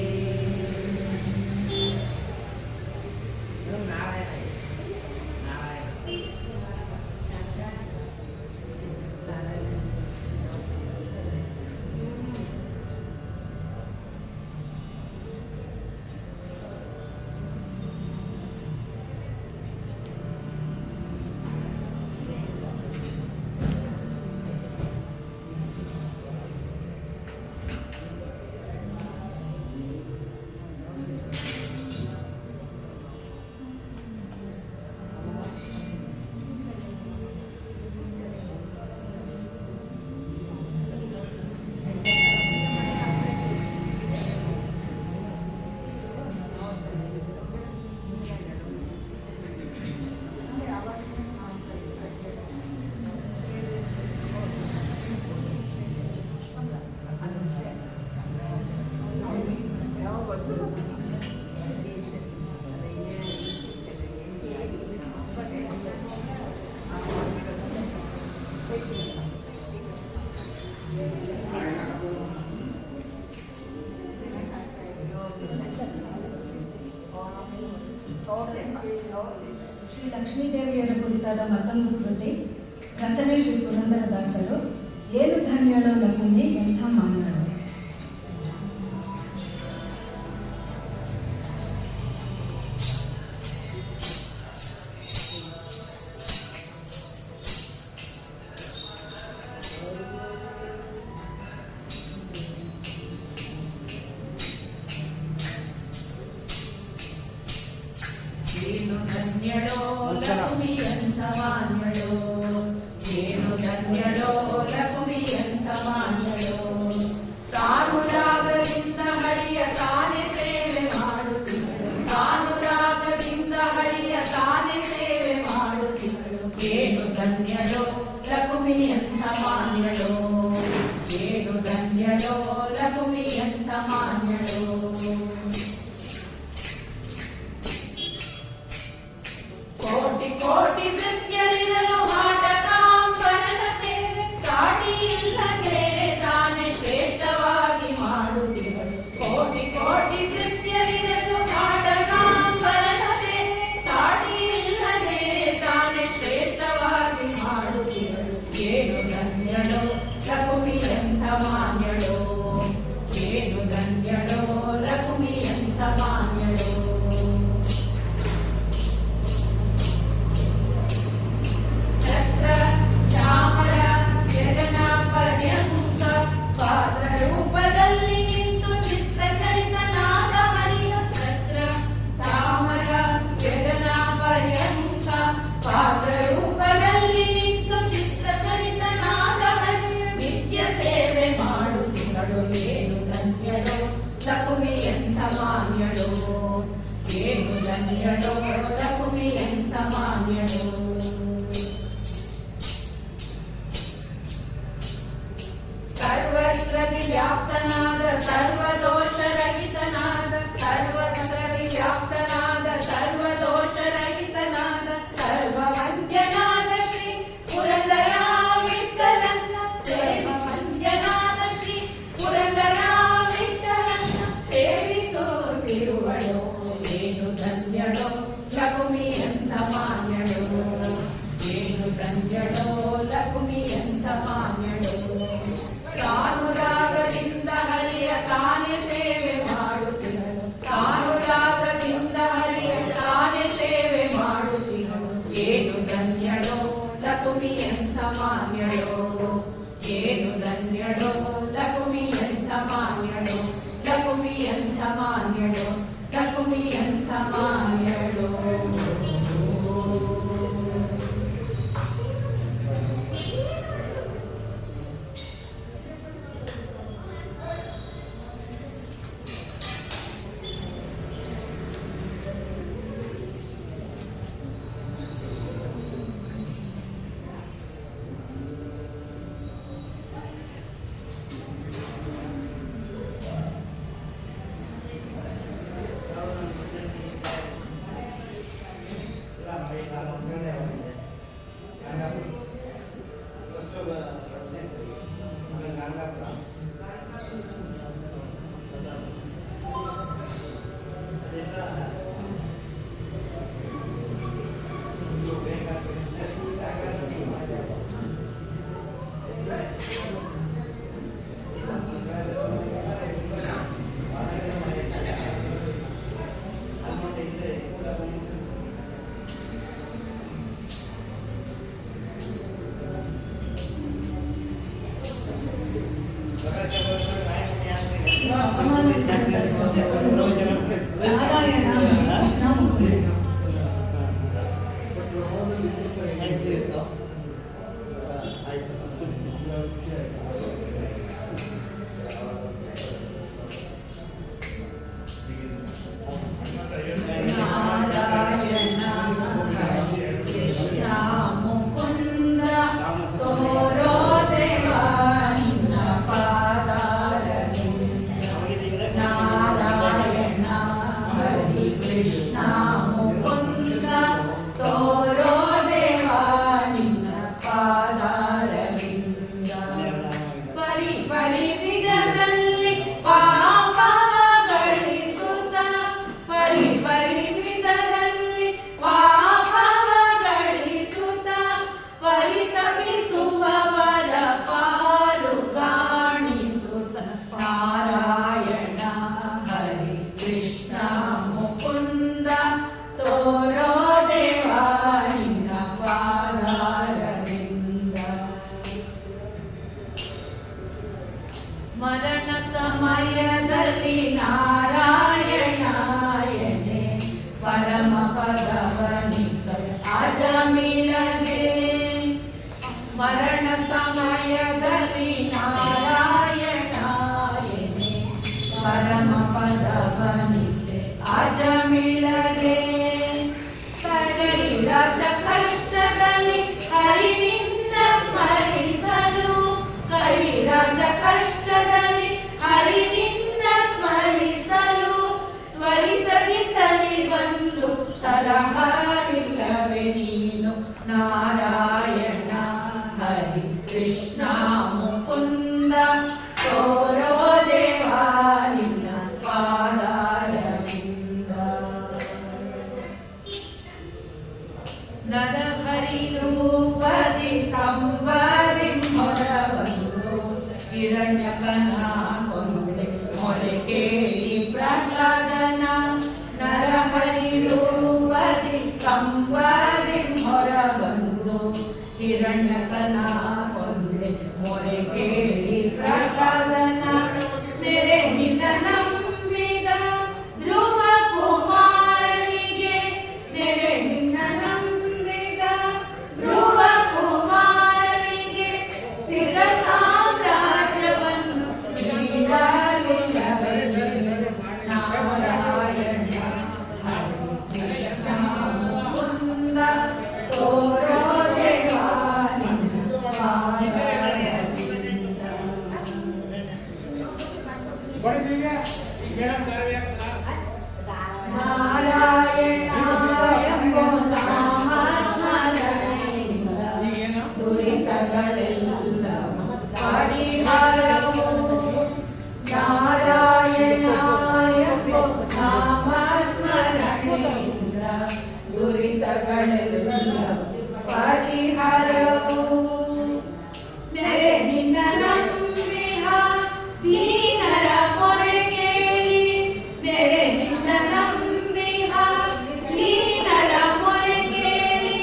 ಶ್ರೀ ಲಕ್ಷ್ಮೀದೇವಿಯರ ಕುರಿತಾದ ಮತ್ತೊಂದು ಕೃತಿ. ರಚನೆ ಶ್ರೀ ಪುರಂದರದಾಸರು. ಏನು ಧನ್ಯಳೋ ಲಕ್ಷ್ಮಿ ಎಂಥ ಮಾನ್ಯಳು. ಏನು ಧನ್ಯಳೋ ಲಕ್ಷ್ಮಿ ಅಂತ ಮಾನ್ಯಳೋ, ಏನು ಧನ್ಯಳೋ ಲಕ್ಷ್ಮಿ ಅಂತ ಮಾನ್ಯಳೋ. ಸಾನುರಾಗದಿಂದ ಹರಿಯ ತಾನೆ ಸೇವೆ ಮಾಡುತ್ತಿದ್ದಳು, ಸಾನುರಾಗದಿಂದ ಹರಿಯ ತಾನೆ ಸೇವೆ ಮಾಡುತ್ತಿದ್ದಳು. ಏನು ಧನ್ಯಳೋ ಲಕ್ಷ್ಮಿ ಅಂತ ಮಾನ್ಯಳೋ, ಏನು ಧನ್ಯಳೋ ಲಕ್ಷ್ಮಿ ಅಂತ ಮಾನ್ಯಳೋ. ಕೋಟಿ ಕೋಟಿ ನೃತ್ಯರಿರಲು ಹಾಟಕಾಂಬರನ ಸೇವೆ, ಸಾಟಿ ಇಲ್ಲದೆ ತಾನೆ ಶ್ರೇಷ್ಠವಾಗಿ ಮಾಡುತ್ತಿದ್ದಳು. ಕೋಟಿ ಕೋಟಿ ನೃತ್ಯರಿರಲು ಹಾಟಕಾಂಬರನ ಸೇವೆ, ಸಾಟಿ ಇಲ್ಲದೆ ತಾನೆ ಶ್ರೇಷ್ಠವಾಗಿ ಮಾಡುತ್ತಿದ್ದಳು. ಏನು ಧನ್ಯಳೋ ಲಕ್ಷ್ಮಿ ಅಂತ ಮಾನ್ಯಳೋ, ಏನು ಧನ್ಯಳೋ ಲಕ್ಷ್ಮಿ ಅಂತ ಮಾನ್ಯಳೋ. ಚಾಮರ ಜಗನ ಪರ್ಯಂತ ಪಾತ್ರ ರೂಪದಲ್ಲಿ ನಿಂತು ಚಿತ್ರಚರಿತನಾದ ಹರಿಯ ಛತ್ರ. ಚಾಮರ ಜಗನ ಪರ್ಯಂತ ಪಾತ್ರ ರೂಪದಲ್ಲಿ ನಿಂತು ಚಿತ್ರಚರಿತನಾದ ಹರಿಯ ನಿತ್ಯ ಸೇವೆ ಮಾಡುತ್ತಿದ್ದಳು. ಏನು ಧನ್ಯಳೋ ಲಕ್ಷ್ಮಿ ಎಂಥ ಮಾನ್ಯಳೋ, ಏನು ಧನ್ಯಳೋ ಲಕ್ಷ್ಮಿ ಎಂಥ ಮಾನ್ಯಳೋ. ಸರ್ವತ್ರದಿ ವ್ಯಾಪ್ತನಾದ ಸರ್ವದೋಷರಹಿತನಾದ, ಸರ್ವತ್ರದಿ ವ್ಯಾಪ್ತನಾದ ಸರ್ವದೋಷರಹಿತನಾದ, ಸರ್ವವಂದ್ಯನಾದ ಶ್ರೀ ಪುರಂದರ ವಿಠಲನ, ಸರ್ವವಂದ್ಯನಾದ ಶ್ರೀ ಪುರಂದರ ವಿಠಲನ ಸೇವಿಸುತ್ತಿರುವಳು. ಏನು ಧನ್ಯಳೋ ಲಕ್ಷ್ಮಿ ಎಂಥ ಮಾನ್ಯಳೋ, ಏನು ಧನ್ಯಳೋ ಲಕ್ಷ್ಮಿ ಎಂಥ ಮಾನ್ಯಳೋ. ಸಾನುರಾಗದಿಂದ ಹರಿಯ ತಾನೆ ಸೇವೆ ಮಾಡುತ್ತಿದ್ದಳು, ಸಾನುರಾಗದಿಂದ ಹರಿಯ ತಾನೆ ಸೇವೆ ಮಾಡುತ್ತಿದ್ದಳು. ಏನು ಧನ್ಯಳೋ ಲಕ್ಷ್ಮಿ ಎಂಥ ಮಾನ್ಯಳೋ, ಏನು ಧನ್ಯಳೋ ಲಕ್ಷ್ಮಿ ಎಂಥ ಮಾನ್ಯಳೋ, ಲಕ್ಷ್ಮಿ ಎಂಥ ಮಾನ್ಯಳೋ, ಲಕ್ಷ್ಮಿ ಎಂಥ ಮಾನ್ಯಳೋ. ನಾರಾಯಣ ಕೃಷ್ಣ ಮುಕುಂದ. ಹಿರಣ್ಯಕನ ಕೊಂದೆ ಮೊರೆ ಕೇಳಿ ಪ್ರಹ್ಲಾದನ ನೆರೆ ನಿನ್ನ ನಂಬಿದ ಧ್ರುವ ಕುಮಾರನಿಗೆ ನೆರೆ ನಿನ್ನ ನಂಬಿದ ಧ್ರುವ ಕುಮಾರನಿಗೆ ಸ್ಥಿರ ಸಾಮ್ರಾಜ್ಯವನ್ನು ನೀಡಲಿಲ್ಲವೇ ನಾರಾಯಣ ಹರಿ ಕೃಷ್ಣ ಮುಕುಂದ ತೋರೋ ದೇವಾ ನಿನ್ನ ಪಾದಾರವಿಂದ. ನಾರಾಯಣ ಎಂಬ ನಾಮ ಸ್ಮರಣೆಯಿಂದ ದುರಿತಗಳೆಲ್ಲ ಪರಿಹಾರವು. ನಾರಾಯಣ ಎಂಬ ನಾಮ ಸ್ಮರಣೆಯಿಂದ ದುರಿತಗಳೆಲ್ಲ ಪರಿಹಾರವು. ನೆರೆ ನಿನ್ನ ನಂಬಿಹ ದೀನರ ಮೊರೆ ಕೇಳಿ ನೆರೆ ನಿನ್ನ ನಂಬಿಹ ದೀನರ ಮೊರೆ ಕೇಳಿ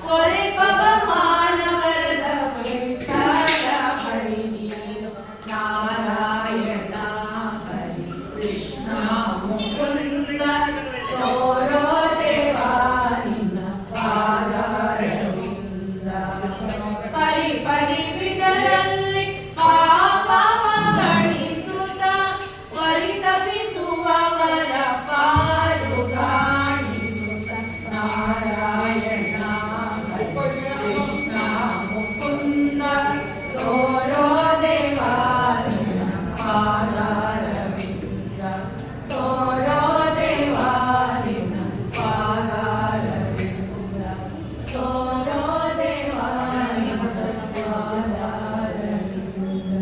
ಕೊರೆ ಪವ ಮಾನವರದ ವಿಠಲ ಹರಿ ನೀನು. ನಾರಾಯಣ ಹರಿ ಕೃಷ್ಣ ಮುಕುಂದ ತೋರೋ ದೇವಾ ನಿನ್ನ ಪಾದಾರವಿಂದ. ಪರಿ ಪರಿ ವಿಧರಲ್ಲಿ ಪಾಪವ ಗಣಿಸುತ್ತ ಪರಿತಪಿಸುವವರ ಪಾರು ಕಾಣಿಸುತ್ತ. ನಾರಾಯಣ ಹರಿ ಕೃಷ್ಣ ಮುಕುಂದ ತೋರೋ ದೇವಾ ನಿನ್ನ ಪಾದಾರವಿಂದ. ತೋರೋ ದೇವಾ ನಿನ್ನ ಪಾದಾರವಿಂದ. ತೋರೋ ದೇವಾ ನಿನ್ನ ಪಾದಾರವಿಂದ.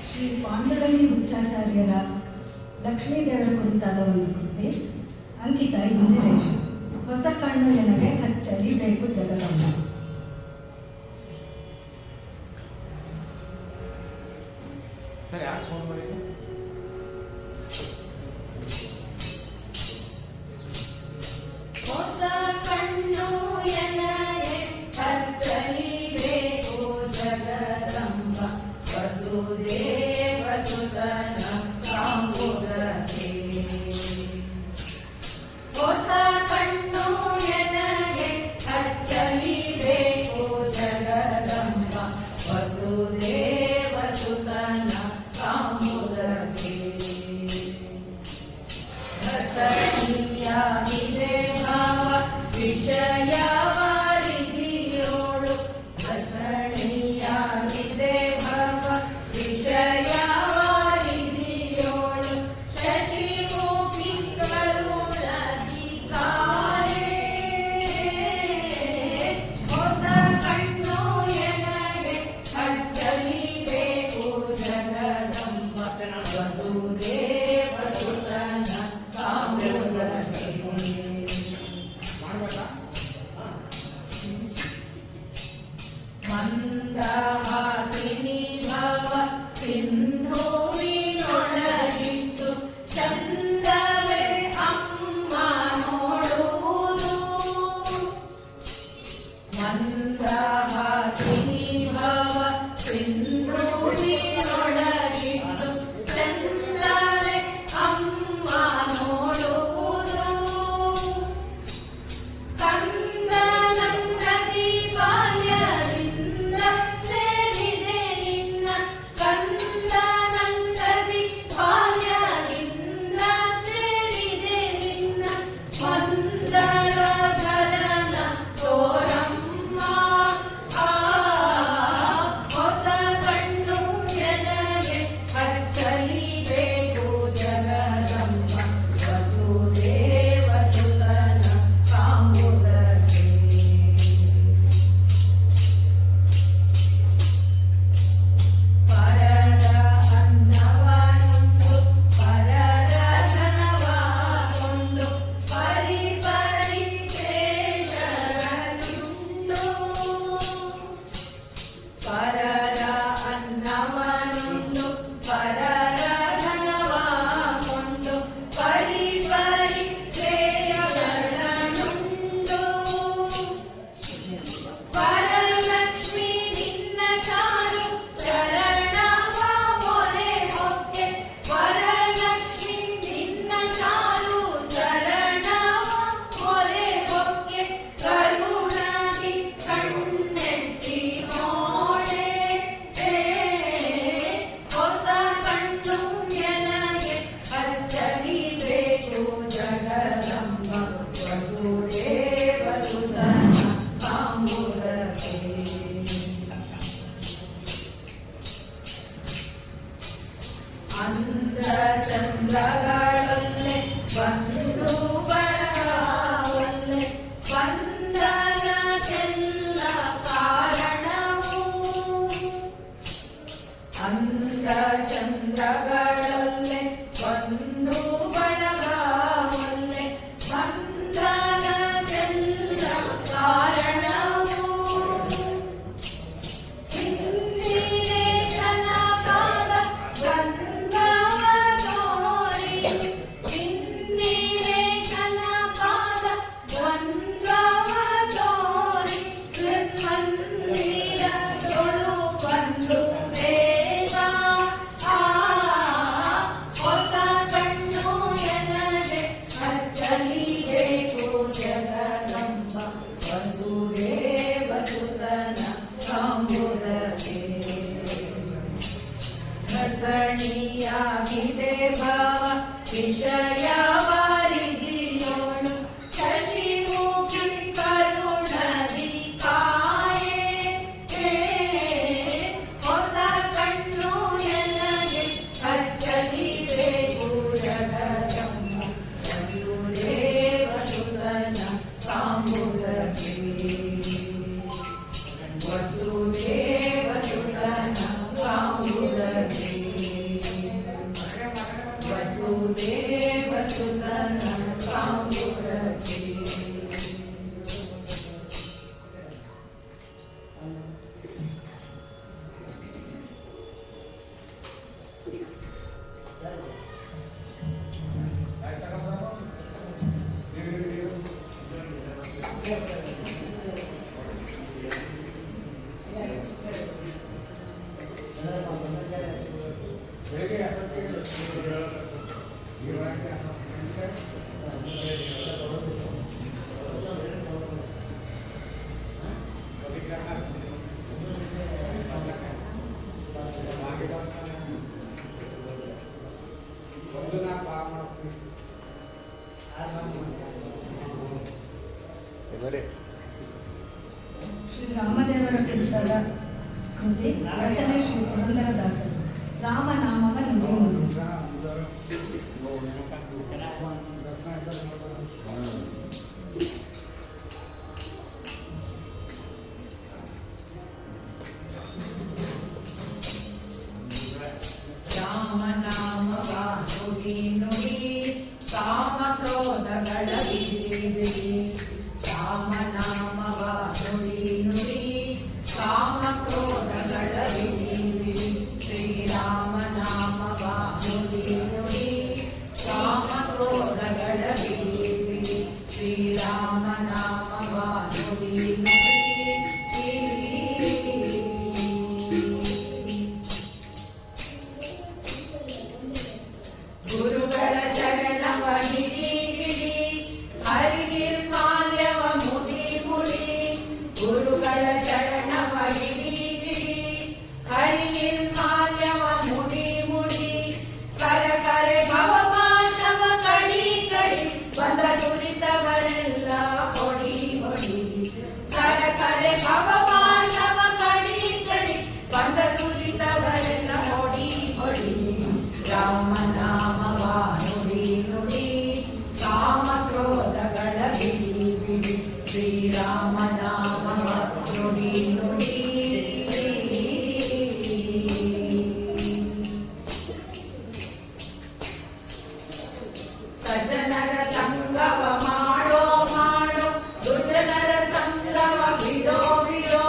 ಶ್ರೀ ಪಾಂಡುರಂಗಿ ಹುಚ್ಚಾಚಾರ್ಯರ ಲಕ್ಷ್ಮೀದೇವರ ಕುರಿತಾದ ಒಂದು ಕೃತಿ. ಅಂಕಿತ ಇಂದಿರೇಶ್. ಹೊಸ ಕಣ್ಣು ಎನಗೆ ಹಚ್ಚಲಿ ಬೇಕು ಜಗದಮ್ಮ. ಹೊಸ ಕಣ್ಣು ಎನಗೆ ಹಚ್ಚಲಿ ಬೇಕು ಜಗದಂಬ ವಸುದೇವ ಸುತನ ಕಾಂಬುರಕ್ಕೆ. ಹೊಸ ಕಣ್ಣು ಎನಗೆ ಹಚ್ಚಲಿ ಶ್ರೀ ರಾಮದೇವರ ಕುರಿತಾದ ಕೃತಿ ರಚನೆ ಶ್ರೀ ಪುರಂದರದಾಸರು. ರಾಮನಾಮವ ನುಡಿಯುವುದು. ಗುರುಗಳ ಚರಣವ ಹಿಡಿ ಹಿಡಿ ಹರಿನಿರ್ಮಾಲ್ಯವ ಮುಡಿ ಮುಡಿ. ಗುರುಗಳ ಚರಣವ ಹಿಡಿ ಹಿಡಿ ಹರಿನಿರ್ಮಾಲ್ಯವ ಮುಡಿ ಮುಡಿ. ಕರ ಕರೆ ಭವಪಾಶವ ಕಡಿ ಕಡಿ ಬಂದ ದುರಿತಗಳೆಲ್ಲ ಹೊಡಿ ಹೊಡಿ. ಕರ ಕರೆ ಭವಪಾಶವ ಕಡಿ ಕಡಿ ಬಂದ ದುರಿತಗಳೆಲ್ಲ ಹೊಡಿ ಹೊಡಿ. ರಾಮನಾಮವ ನುಡಿ ನುಡಿ ಕಾಮ ಕ್ರೋಧಗಳ ಬಿಡಿ ಬಿಡಿ. ಶ್ರೀರಾಮನಾಮವ ನುಡಿ ನುಡಿ. ಸಜ್ಜನರ ಸಂಗವ ಮಾಡೋ ಮಾಡೋ ದುರ್ಜನರ ಸಂಗವ ಬಿಡೋ ಬಿಡೋ.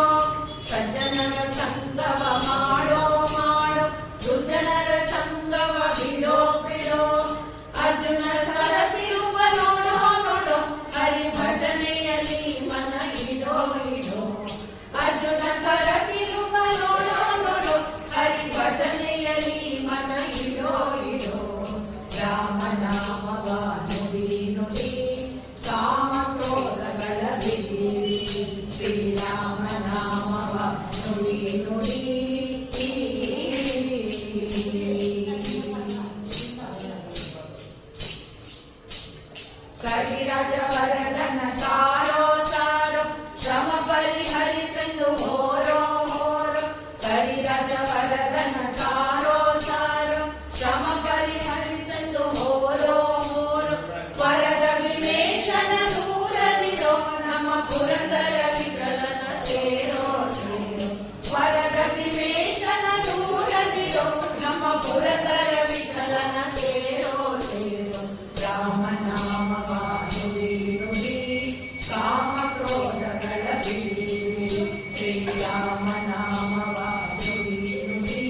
ಸಜ್ಜನರ ಸಂಗವ ಮಾಡೋ ಮಾಡೋ ದುರ್ಜನರ ಸಂಗವ ಬಿಡೋ ಬಿಡೋ. ಅರ್ಜುನ ಸರತಿರುವ ನೋಡೋ ನೋಡೋ ಹರಿ ಭಜನೆಯಲ್ಲಿ ಮನ ಇಡೋ ಇಡೋ. ಅರ್ಜುನ ಸರತಿರುವ ನೋಡೋ ನೋಡೋ ಹರಿ ಭಜನೆಯಲ್ಲಿ ಮನ ಇಡೋ ಇಡೋ. ರಾಮನಾಮವ ನುಡಿ ನುಡಿ ಕಾಮ ಕ್ರೋಧಗಳ ಬಿಡಿ. ಶ್ರೀರಾಮನಾಮವ ನುಡಿ ನುಡಿ. ಕರಿರಾಜವರದನ ಸಾರೋ ಸಾರೋ ಶ್ರಮ ಪರಿಹರಿಸಲು ಹೋರೋ ಹೋರೋ. ಕರಿರಾಜವರದನ ಸಾರೋ ಸಾರೋ ಶ್ರಮ ಪರಿಹರಿಸಲು ಹೋರೋ ಹೋರೋ. ವರದ ವಿವೇಶನ ದೂರವಿರೋ ನಮ್ಮ ಪುರಂದರ ವಿಠಲನ ಸೇರೋ ಸೇರೋ. ವರದ ವಿವೇಶನ ದೂರವಿರೋ ನಮ್ಮ ಪುರಂದರ ವಿಠಲನ ಸೇರೋ ಸೇರೋ. ರಾಮನಾಮವ ನುಡಿ ನುಡಿ ಕಾಮ ಕ್ರೋಧಗಳ ಬಿಡಿ ಬಿಡಿ. ಶ್ರೀರಾಮನಾಮವ ನುಡಿ ನುಡಿ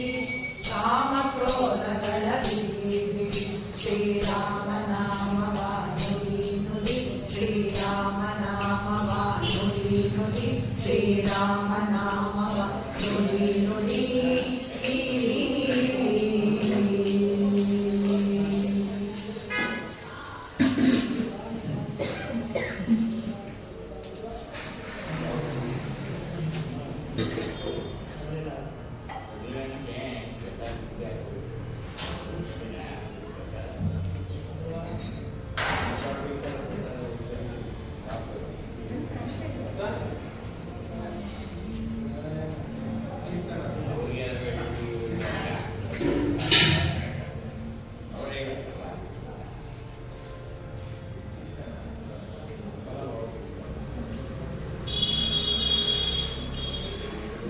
ಕಾಮ ಕ್ರೋಧಗಳ ಬಿಡಿ ಬಿಡಿ. ಶ್ರೀರಾಮನಾಮವ ನುಡಿ ನುಡಿ ಶ್ರೀರಾಮನಾಮವ ನುಡಿ ನುಡಿ ಶ್ರೀರಾಮನಾಮವ ನುಡಿ ನುಡಿ.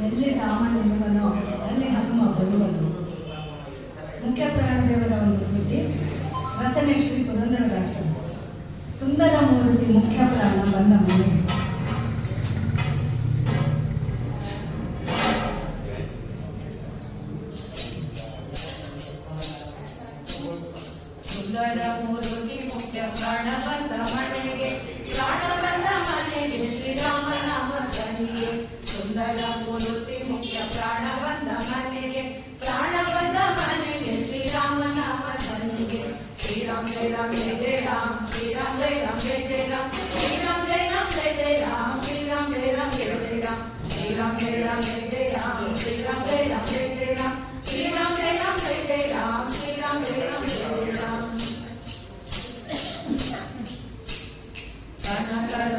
ಎಲ್ಲಿ ರಾಮನಿರುವನೋ ಅಲ್ಲಿ ಹನುಮ ಬರುವನು. ಮುಖ್ಯ ಪ್ರಾಣದೇವರ ಒಂದು ಕೃತಿ ರಚನೆ ಶ್ರೀ ಪುರಂದರದಾಸರು. ಸುಂದರ ಮೂರ್ತಿ ಮುಖ್ಯ ಪ್ರಾಣ ಬಂದ ಮನೆಗೆ. ಸುಂದರ ಮೂರ್ತಿ ಮುಖ್ಯ ಪ್ರಾಣ ಬಂದ ಮನೆಗೆ. ಪ್ರಾಣ ಬಂದ ಮನೆಗೆ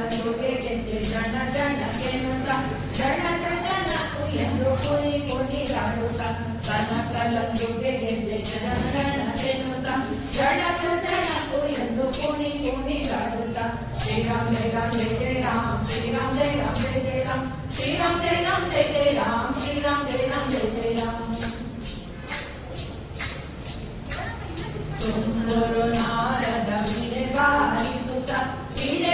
ಕಲ್ಲುಗೆ ಗೆಜ್ಜೆ ಜನ ಜನಗೆನುತ ಜನ ಜನಕು ಎಂದು ಕುಣಿ ಕುಣಿದಾಡುತ್ತ ತನ ಕಲ್ಲುಗೆ ಗೆಜ್ಜೆ ಜನ ಜನಗೆನುತ ಜನ ಜನಕು ಎಂದು ಕುಣಿ ಕುಣಿದಾಡುತ್ತ ಶ್ರೀರಾಮ್ ಜಯ ರಾಮ್ ಜಯ ಜಯ ರಾಮ್ ಶ್ರೀರಾಮ್ ಜಯ ರಾಮ್ ಜಯ ಜಯ ರಾಮ್ ಶ್ರೀರಾಮ್ ಜಯ ರಾಮ್ ಜಯ ಜಯ ರಾಮ್ ಶ್ರೀರಾಮ್ ಜಯ ರಾಮ್ ಜಯ ಜಯ ರಾಮ್ ತುಂಬುರು ನಾರದ ವೀಣೆ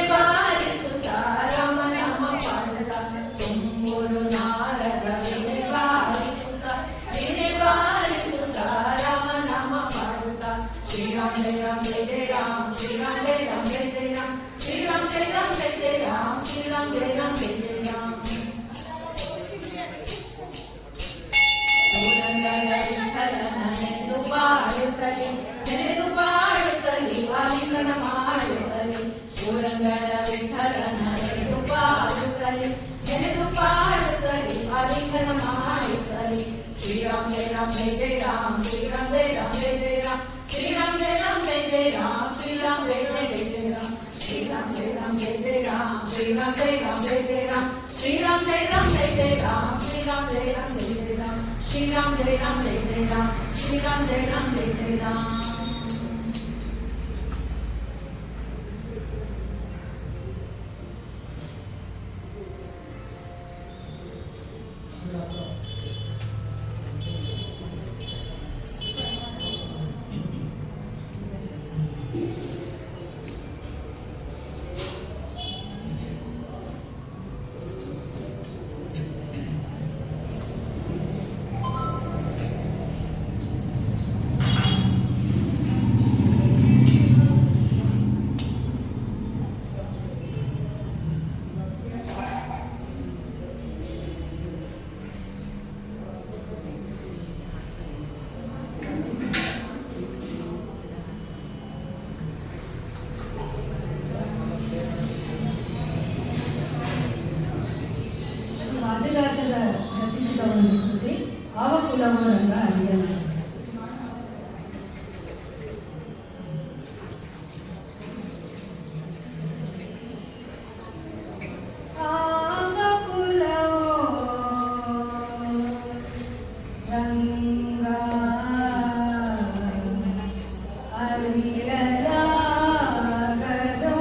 ಬಾರಿಸುತ್ತ ರಾಮ ನಾಮ ಪಾಡುತ್ತ ತುಂಬುರು ನಾರದ ವೀಣೆ ಬಾರಿಸುತ್ತ ರಾಮ ನಾಮ ಪಾಡುತ್ತ ಶ್ರೀರಾಮ್ ಜಯ ರಾಮ್ ಜಯ ಜಯ ರಾಮ್ ಶ್ರೀರಾಮ್ ಜಯ ರಾಮ್ ಜಯ ಜಯ ರಾಮ್ ಶ್ರೀರಾಮ್ ಜಯ ರಾಮ್ ಜಯ ಜಯ ರಾಮ್ ಶ್ರೀರಾಮ್ ಜಯ ರಾಮ್ ಜಯ ಜಯ ರಾಮ್ ನೆನೆದು ಪಾಡುತ್ತಲಿ ವಾಲಿಂಗನ ಮಾಡುತ್ತಲಿ ಪುರಂದರ ವಿಠಲನ ನೆನೆದು ಪಾಡುತ್ತಲಿ ವಾಲಿಂಗನ ಮಾಡುತ್ತಲಿ ಶ್ರೀರಾಮ್ ಜಯ ರಾಮ್ ಜಯ ಜಯ ರಾಮ್ ಶ್ರೀರಾಮ್ ಜಯ ರಾಮ್ ಜಯ ಜಯ ರಾಮ್ ಶ್ರೀರಾಮ್ ಜಯ ರಾಮ್ ಜಯ ಜಯ ರಾಮ್ ಶ್ರೀರಾಮ್ ಜಯ ಜಯ ಜಯ ರಾಮ್ ಶ್ರೀರಾಮ್ ಜಯ ರಾಮ್ ಜಯ ಜಯ ರಾಮ್ ಶ್ರೀರಾಮ್ ಜಯ ರಾಮ್ ಜಯ ಜಯ ರಾಮ್ ಶ್ರೀರಾಮ್ ಜಯ ರಾಮ್ ಜಯ ಜಯ ರಾಮ್ ಶ್ರೀರಾಮ್ ಜಯ ರಾಮ್ ಜಯ ಜಯ ರಾಮ್ ಶ್ರೀರಾಮ್ ಜಯ ರಾಮ್ ಜಯ ಜಯ ರಾಮ್ ಶ್ರೀರಾಮ್ ಜಯ ರಾಮ್ ಜಯ ಜಯ ರಾಮ್ ವಾದಿರಾಜರ ರಚಿಸಿದ ಒಂದು ಕೃತಿ ಆವ ಕುಲವೋ ರಂಗ ಅರಿಯಲ್ಲ. ಆವ ಕುಲವೋ ರಂಗ ಅರಿಯಲಾಗದೋ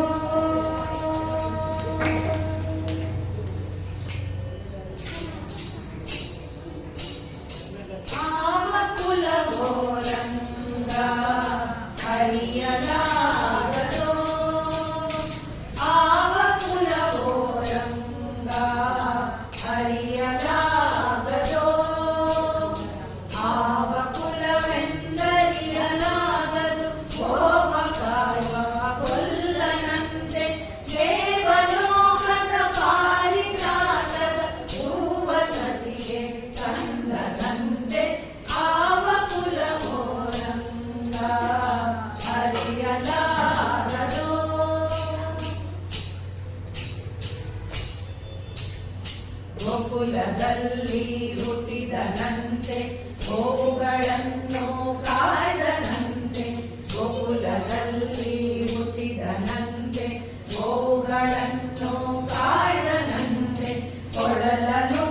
ಗೋಕುಲದಲ್ಲಿ ಹುಟ್ಟಿದನಂತೆ ಗೋವುಗಳನ್ನು ಕಾಯ್ದನಂತೆ ಗೋಕುಲದಲ್ಲಿ ಹುಟ್ಟಿದನಂತೆ ಗೋವುಗಳನ್ನು ಕಾಯ್ದನಂತೆ ಕೊಳಲನು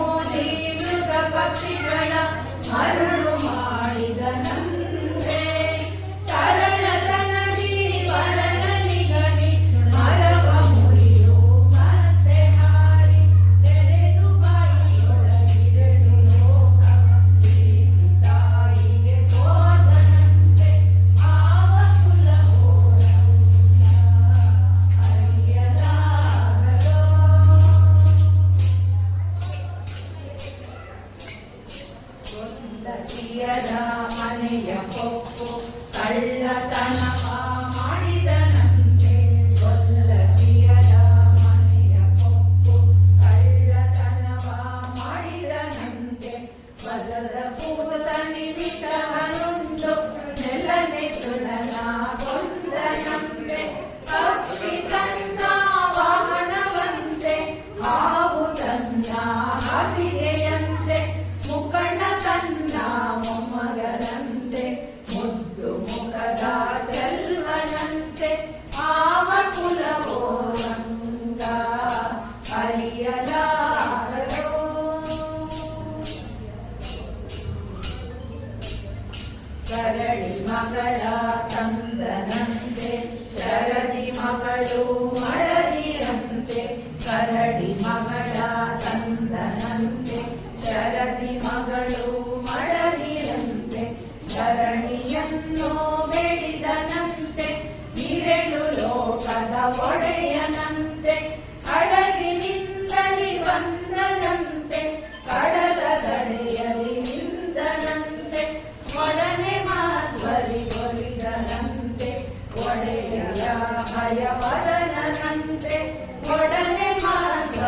ಮೃಗ ಪಕ್ಷಿಗಳ ಮರಳು ಮಾಡಿದನಂತೆ ತರಳತನದಿ ವರ್ಣ ನಿಗದಿ ಮರವ ಮುರಿದು ಮತ್ತೆ ಹಾರಿ ತೆರೆದು ಬಾಯಿಯೊಳಗಿರೆಡು ಲೋಕ ತಾಯಿಗೆ ಹೋದನಂತೆ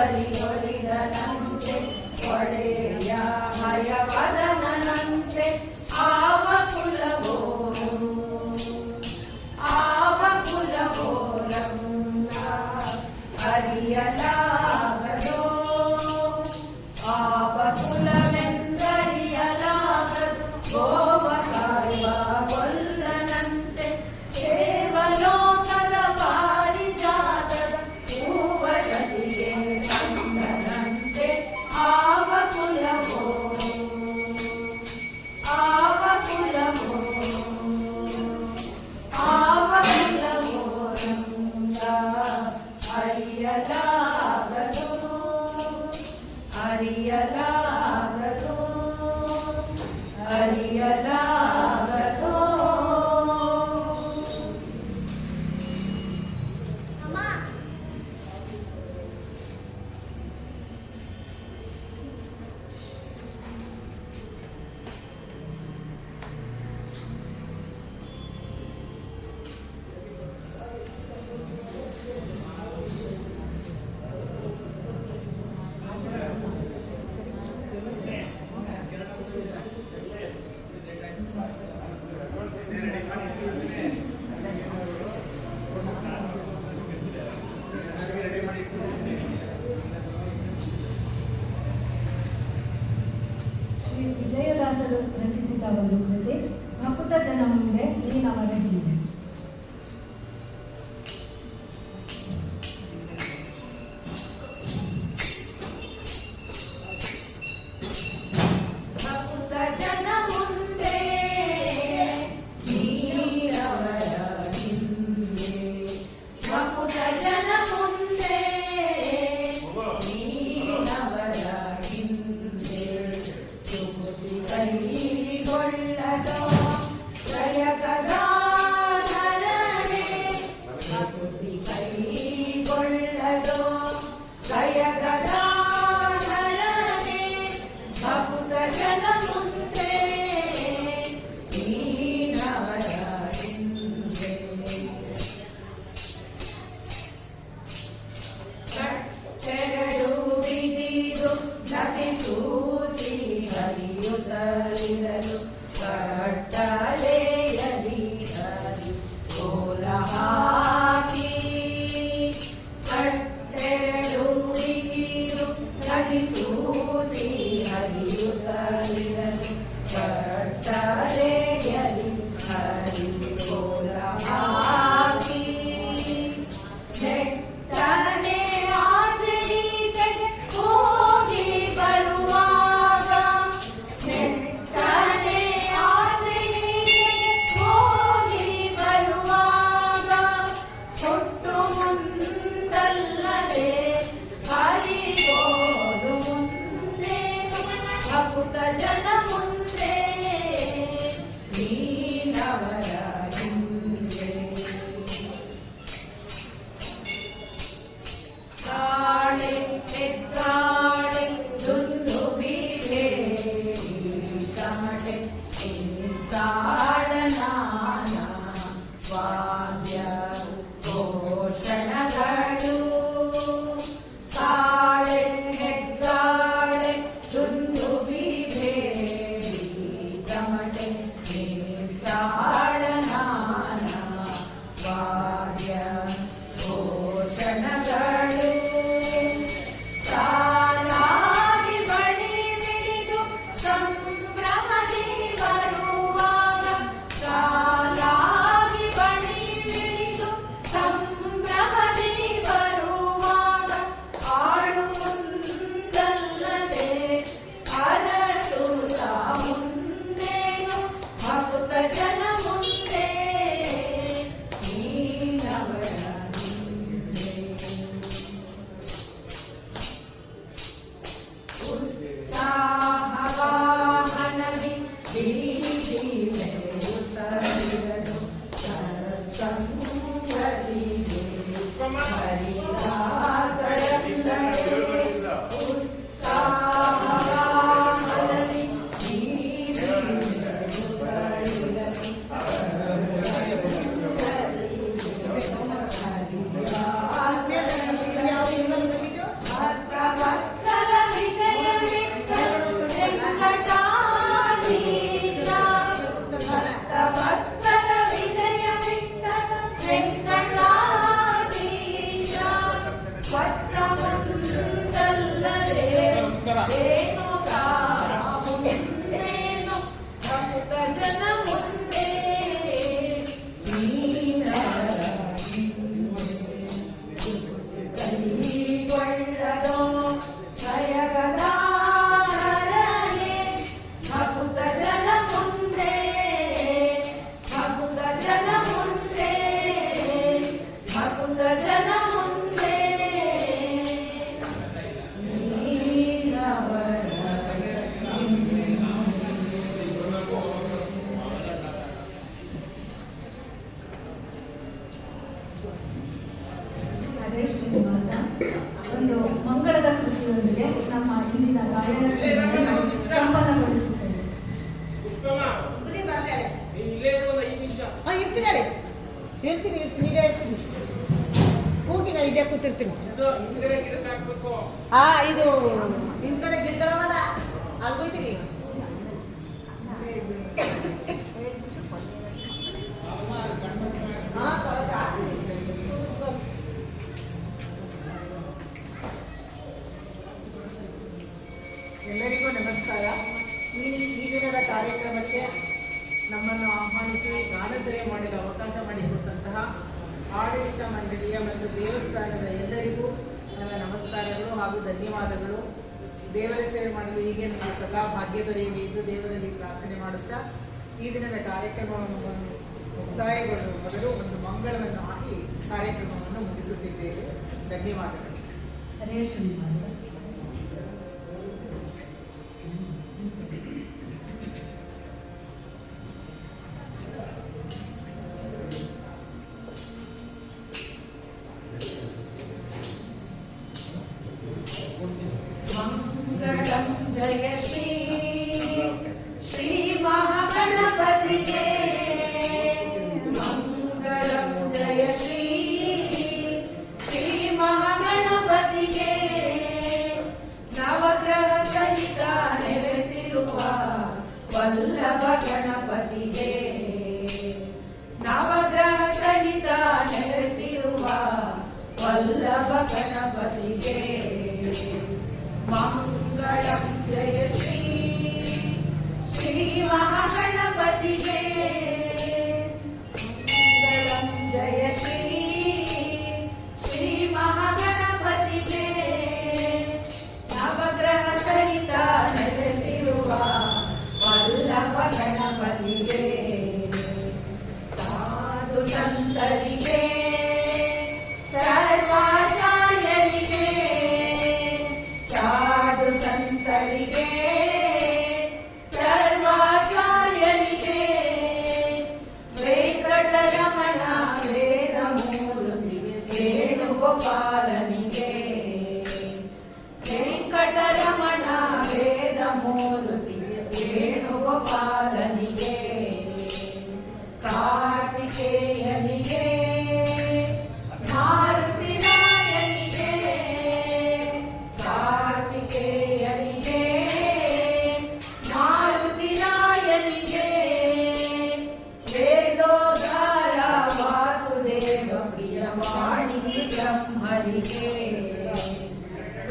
ಹರಿಹೊಲಿದನಂತೆ ಒಡೆಯ ಹಯವದನಂತೆ ಆವ ಕುಲವೋರಂಗ ಅರಿಯಲಾಗದೋ ಆವ ಕುಲವೆಂದರಿಯಲಾಗದು ಗೋವ ಕಾಯುವ ಕೊಲ್ಲನಂತೆ ಕೇವಲೋಕದ ಪಾರಿಜಾತದ ಹೂವ ಜತಿಗೆ ತಂದನಂತೆ ಆವ ಕುಲವೋ ಆವ ಕುಲವೋ ಆವ ಕುಲವೋ ರಂಗ ಅರಿಯಲಾಗದು ಅರಿಯಲಾಗದು ಅರಿಯಲಾಗದು ಶ್ರೀ ವಿಜಯದಾಸರು ರಚಿಸಿದ ಒಂದು ಕೃತಿ ಭಕುತ ಜನ ಮುಂದೆ ನೀನವರ ಹಿಂದೆ. ಭಕ್ತ ಜನ ಮುಂದೆ ನೀರವರ ಹಿಂದೆ ಭಕ್ತ ಜನ ಮುಂದೆ ನೀರವರ ಹಿಂದೆ ಸುಮತಿ ಕೈಗೊಳ್ಳದೋ ಜಯಗದಾಧರನೆ ಭಕ್ತಿ ಕೈಗೊಳ್ಳದೋ ಜಯಗದಾಧರನೆ ಭಕ್ತ ಜನ ಮುಂದೆ ನೀನವರ ಹಿಂದೆ ಕಟ್ಟೆರಡು ಬಿದಿದು ನಟಿಸೂಸಿ ಹರಿಯುತ್ತಲಿರಲು ಕಟ್ಟಳೆಯಲಿ ಹರಿ ಕೋಲ ಹಾಕಿ ಕಟ್ಟೆರಡು ಬಿದಿದು ನಟಿಸೂಸಿ ಹರಿಯುತ್ತಲಿರಲು ಕಟ್ಟಳೆಯಲಿ ಹರಿ ಕೋಲ ಹಾಕಿ ನೆಟ್ಟನೆ ಆಚೆಗೀಚೆಗೆ ಹೋಗಿ ಬರುವಾಗ ನೆಟ್ಟನೆ ಆಚೆಗೀಚೆಗೆ ಹೋಗಿ ಬರುವಾಗ ಹುಟ್ಟು ಮುಂದಲ್ಲದೆ ಹರಿಗೋರು ಮುಂದೆ ಭಕ್ತ ಜನ ಮುಂದೆ ನೀನವರ ಹಿಂದೆ ಕಾಳೆ ಹೆಗ್ಗಾಳೆ ದುಂದುಬಿಗೆ ಕಮಟೆ ಸಾಳನಾನ ವಾದ್ಯ ಘೋಷಣಗಳು ಕಾಳೆ ಹೆಗ್ಗಾಳೆ ದುಂದುಬಿಗೆ ಕಮಟೆ ಸಾಳನಾನ ವಾದ್ಯ ಘೋಷಣಗಳು ಸಾಲ ರೇಣುಕಾ ಮುಂದೇನು ಭಕ್ತ ಜನ ಮುಂದೆ ಕೈಗೊಳ್ಳದೋ ಜಯಗದಾರನೆ ಭಕ್ತ ಜನ ಮುಂದೆ ಭಕ್ತ ಜನ ಮುಂದೆ ಭಕ್ತ ಜನ ಮುಂದೆ ಅದೇ ಶ್ರೀನಿವಾಸ, ಒಂದು ಮಂಗಳದ ಕೃತಿಯೊಂದಿಗೆ ನಮ್ಮ ಇಂದಿನ ಗಾಯನ ಸೇವೆಯನ್ನು ಸಂಪನ್ನಗೊಳಿಸುತ್ತೇವೆ. ಪುಷ್ಪಮ್ಮ, ಬುದ್ಧಿ ಬರ್ಲೆ ನೀನು ಇಲ್ಲೇ ಇರು ಒಂದು 5 ನಿಮಿಷ. ಇರ್ತೀನಿ ಹೇಳಿ, ಇರ್ತೀನಿ ಇಲ್ಲೇ ಇರ್ತೀನಿ, ಹೋಗಿ ನಾನು ಇಲ್ಲೇ ಕೂತಿರ್ತೀನಿ. ಇದು ಹಿಂದ್ಗಡೆ ಗಿಡಕ್ಕೆ ಹಾಕ್ಬೇಕು. ಇದು ಹಿಂದ್ಗಡೆ ಗಿಡಗಳವಲ್ಲ, ಅಲ್ಲಿ ಹೋಯ್ತೀನಿ. ಎಲ್ಲರಿಗೂ ನಮಸ್ಕಾರ. ಈ ದಿನದ ಕಾರ್ಯಕ್ರಮಕ್ಕೆ ನಮ್ಮನ್ನು ಆಹ್ವಾನಿಸಿ ಗಾನ ಸೇವೆ ಮಾಡಲು ಅವಕಾಶ ಮಾಡಿಕೊಟ್ಟಂತಹ ಆಡಳಿತ ಮಂಡಳಿಯ ಮತ್ತು ದೇವಸ್ಥಾನದ ಎಲ್ಲರಿಗೂ ನನ್ನ ನಮಸ್ಕಾರಗಳು ಹಾಗೂ ಧನ್ಯವಾದಗಳು. ದೇವರ ಸೇವೆ ಮಾಡಲು ಹೀಗೆ ನನಗೆ ಸದಾ ಭಾಗ್ಯ ದೊರೆಯಲಿ ಎಂದು ದೇವರಲ್ಲಿ ಪ್ರಾರ್ಥನೆ ಮಾಡುತ್ತಾ ಈ ದಿನದ ಕಾರ್ಯಕ್ರಮವನ್ನು ಮುಕ್ತಾಯಗೊಳ್ಳುವ ಮೊದಲು ಒಂದು ಮಂಗಳವನ್ನು ಹಾಕಿ ಕಾರ್ಯಕ್ರಮವನ್ನು ಮುಗಿಸುತ್ತಿದ್ದೇವೆ. ಧನ್ಯವಾದಗಳು. ಹರೇ ಶ್ರೀನಿವಾಸ. ಮಂಗಳಂ ಜಯ ಶ್ರೀ ಶ್ರೀ ಮಹಾಗಣಪತಿಗೆ ಮಂಗಳಂ ಜಯ ಶ್ರೀ ಶ್ರೀ ಮಹಾಗಣಪತಿಗೆ ನವಗ್ರಹ ಸಹಿತ ನೆಲೆಸಿರುವ ವಲ್ಲಭ ಗಣಪತಿಗೆ ನವಗ್ರಹ ಸಹಿತ ನೆಲೆಸಿರುವ ವಲ್ಲಭ ಗಣಪತಿಗೆ ಮಂಗಳಂ ಜಯ ಶ್ರೀ ಶ್ರೀ ಮಹಾಗಣಪತಿಗೆ ಮಂಗಳಂ ಜಯ ಶ್ರೀ ಶ್ರೀ ಮಹಾಗಣಪತಿಗೆ ನವಗ್ರಹ ಸಹಿತ ನೆಲೆಸಿರುವ ವಲ್ಲಭ ಗಣಪತಿಗೆ ಸಾಧು ಸಂತರಿಗೆ ಸರ್ವಾಚಾರ್ಯರಿಗೆ ಸಾಧು ಸಂತರಿಗೆ ಸರ್ವಾಚಾರ್ಯರಿಗೆ ವೆಂಕಟರಮಣ ವೇದಮೂರ್ತಿಗೆ ವೇಣುಗೋಪಾಲನಿಗೆ ವೆಂಕಟರಮಣ ವೇದಮೂರ್ತಿಗೆ ವೇಣುಗೋಪಾಲನಿಗೆ ಕಾರ್ತಿಕೇಯನಿಗೆ ಮಾರುತಿ ರಾಯನಿಗೆ ಕಾರ್ತಿಕೇಯನಿಗೆ ಮಾರುತಿ ರಾಯನಿಗೆ ವೇದೋದ್ಧಾರ ವಾಸುದೇವ ಪ್ರಿಯವಾಣಿ ಬ್ರಹ್ಮರಿಗೆ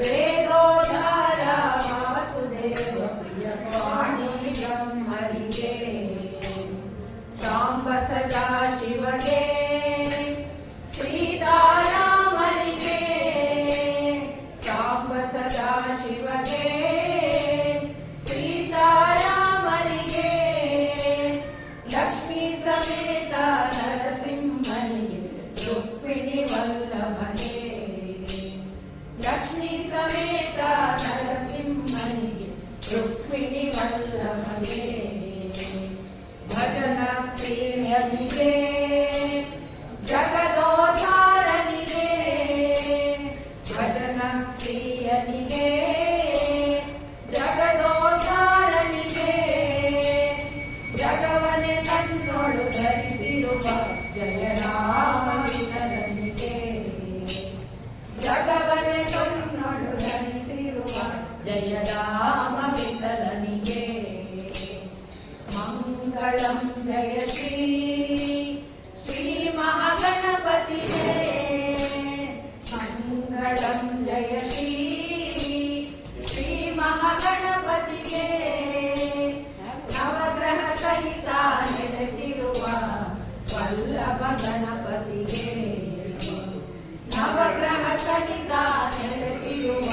ವೇದೋದ್ಧಾರ ವಾಸುದೇವ ಪ್ರಿಯವಾಣಿ ಬ್ರಹ್ಮರಿಗೆ ಸಾಂಬ ಸದಾ ಶಿವಗೆ ಸೀತಾರಾಮನಿಗೆ ಸಾಂಬ ಸದಾ ಶಿವಗೆ ಸೀತಾರಾಮನಿಗೆ ಲಕ್ಷ್ಮೀ ಸಮೇತ ನರಸಿಂಹನಿಗೆ ರುಕ್ಮಿಣಿ ವಲ್ಲಭನಿಗೆ ಲಕ್ಷ್ಮೀ ಸಮೇತ ನರಸಿಂಹನಿಗೆ ರುಕ್ಮಿಣಿ ವಲ್ಲಭನಿಗೆ ಭಜನ ಪ್ರಿಯನಿಗೆ ಜಗದೋದ್ಧಾರನಿಗೆ ಭಜನ ಪ್ರಿಯನಿಗೆ ಜಗದೋದ್ಧಾರನಿಗೆ ಜಗವನೆ ತನ್ನೊಳು ಧರಿಸಿರುವ ಜಯರಾಮ ವಿಠಲನಿಗೆ ಜಗವನೆ ತನ್ನೊಳು ಧರಿಸಿರುವ ಜಯರಾಮ ವಿಠಲನಿಗೆ ಮಂಗಳಂ ಜಯ ಶ್ರೀ ಶ್ರೀ ಮಹಾಗಣಪತಿಗೆ ಮಂಗಳಂ ಜಯ ಶ್ರೀ ವಲ್ಲಭ ಗಣಪತಿಗೆ ನವಗ್ರಹ ಸಹಿತ ನೆಲೆಸಿರುವ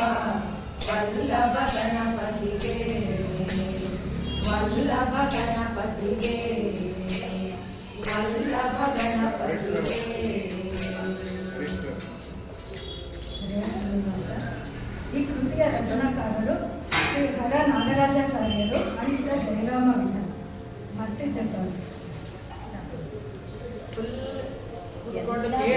ವಲ್ಲಭ ಗಣಪತಿಗೆ ವಲ್ಲಭ ಗಣಪತಿಗೆ ವಲ್ಲಭ ಗಣಪತಿಗೆ. ಈ ಕೃತಿಯ ರಚನಾಕಾರರು ಶ್ರೀ ಹರ ನಾಗರಾಜಾಚಾರ್ಯರು ಅಣಿತ ಜಯರಾಮ ವಿಠಲ್ ಮತ್ತಿದ್ದೆ ಸರ್. ಕುತ್ಕೊಂಡು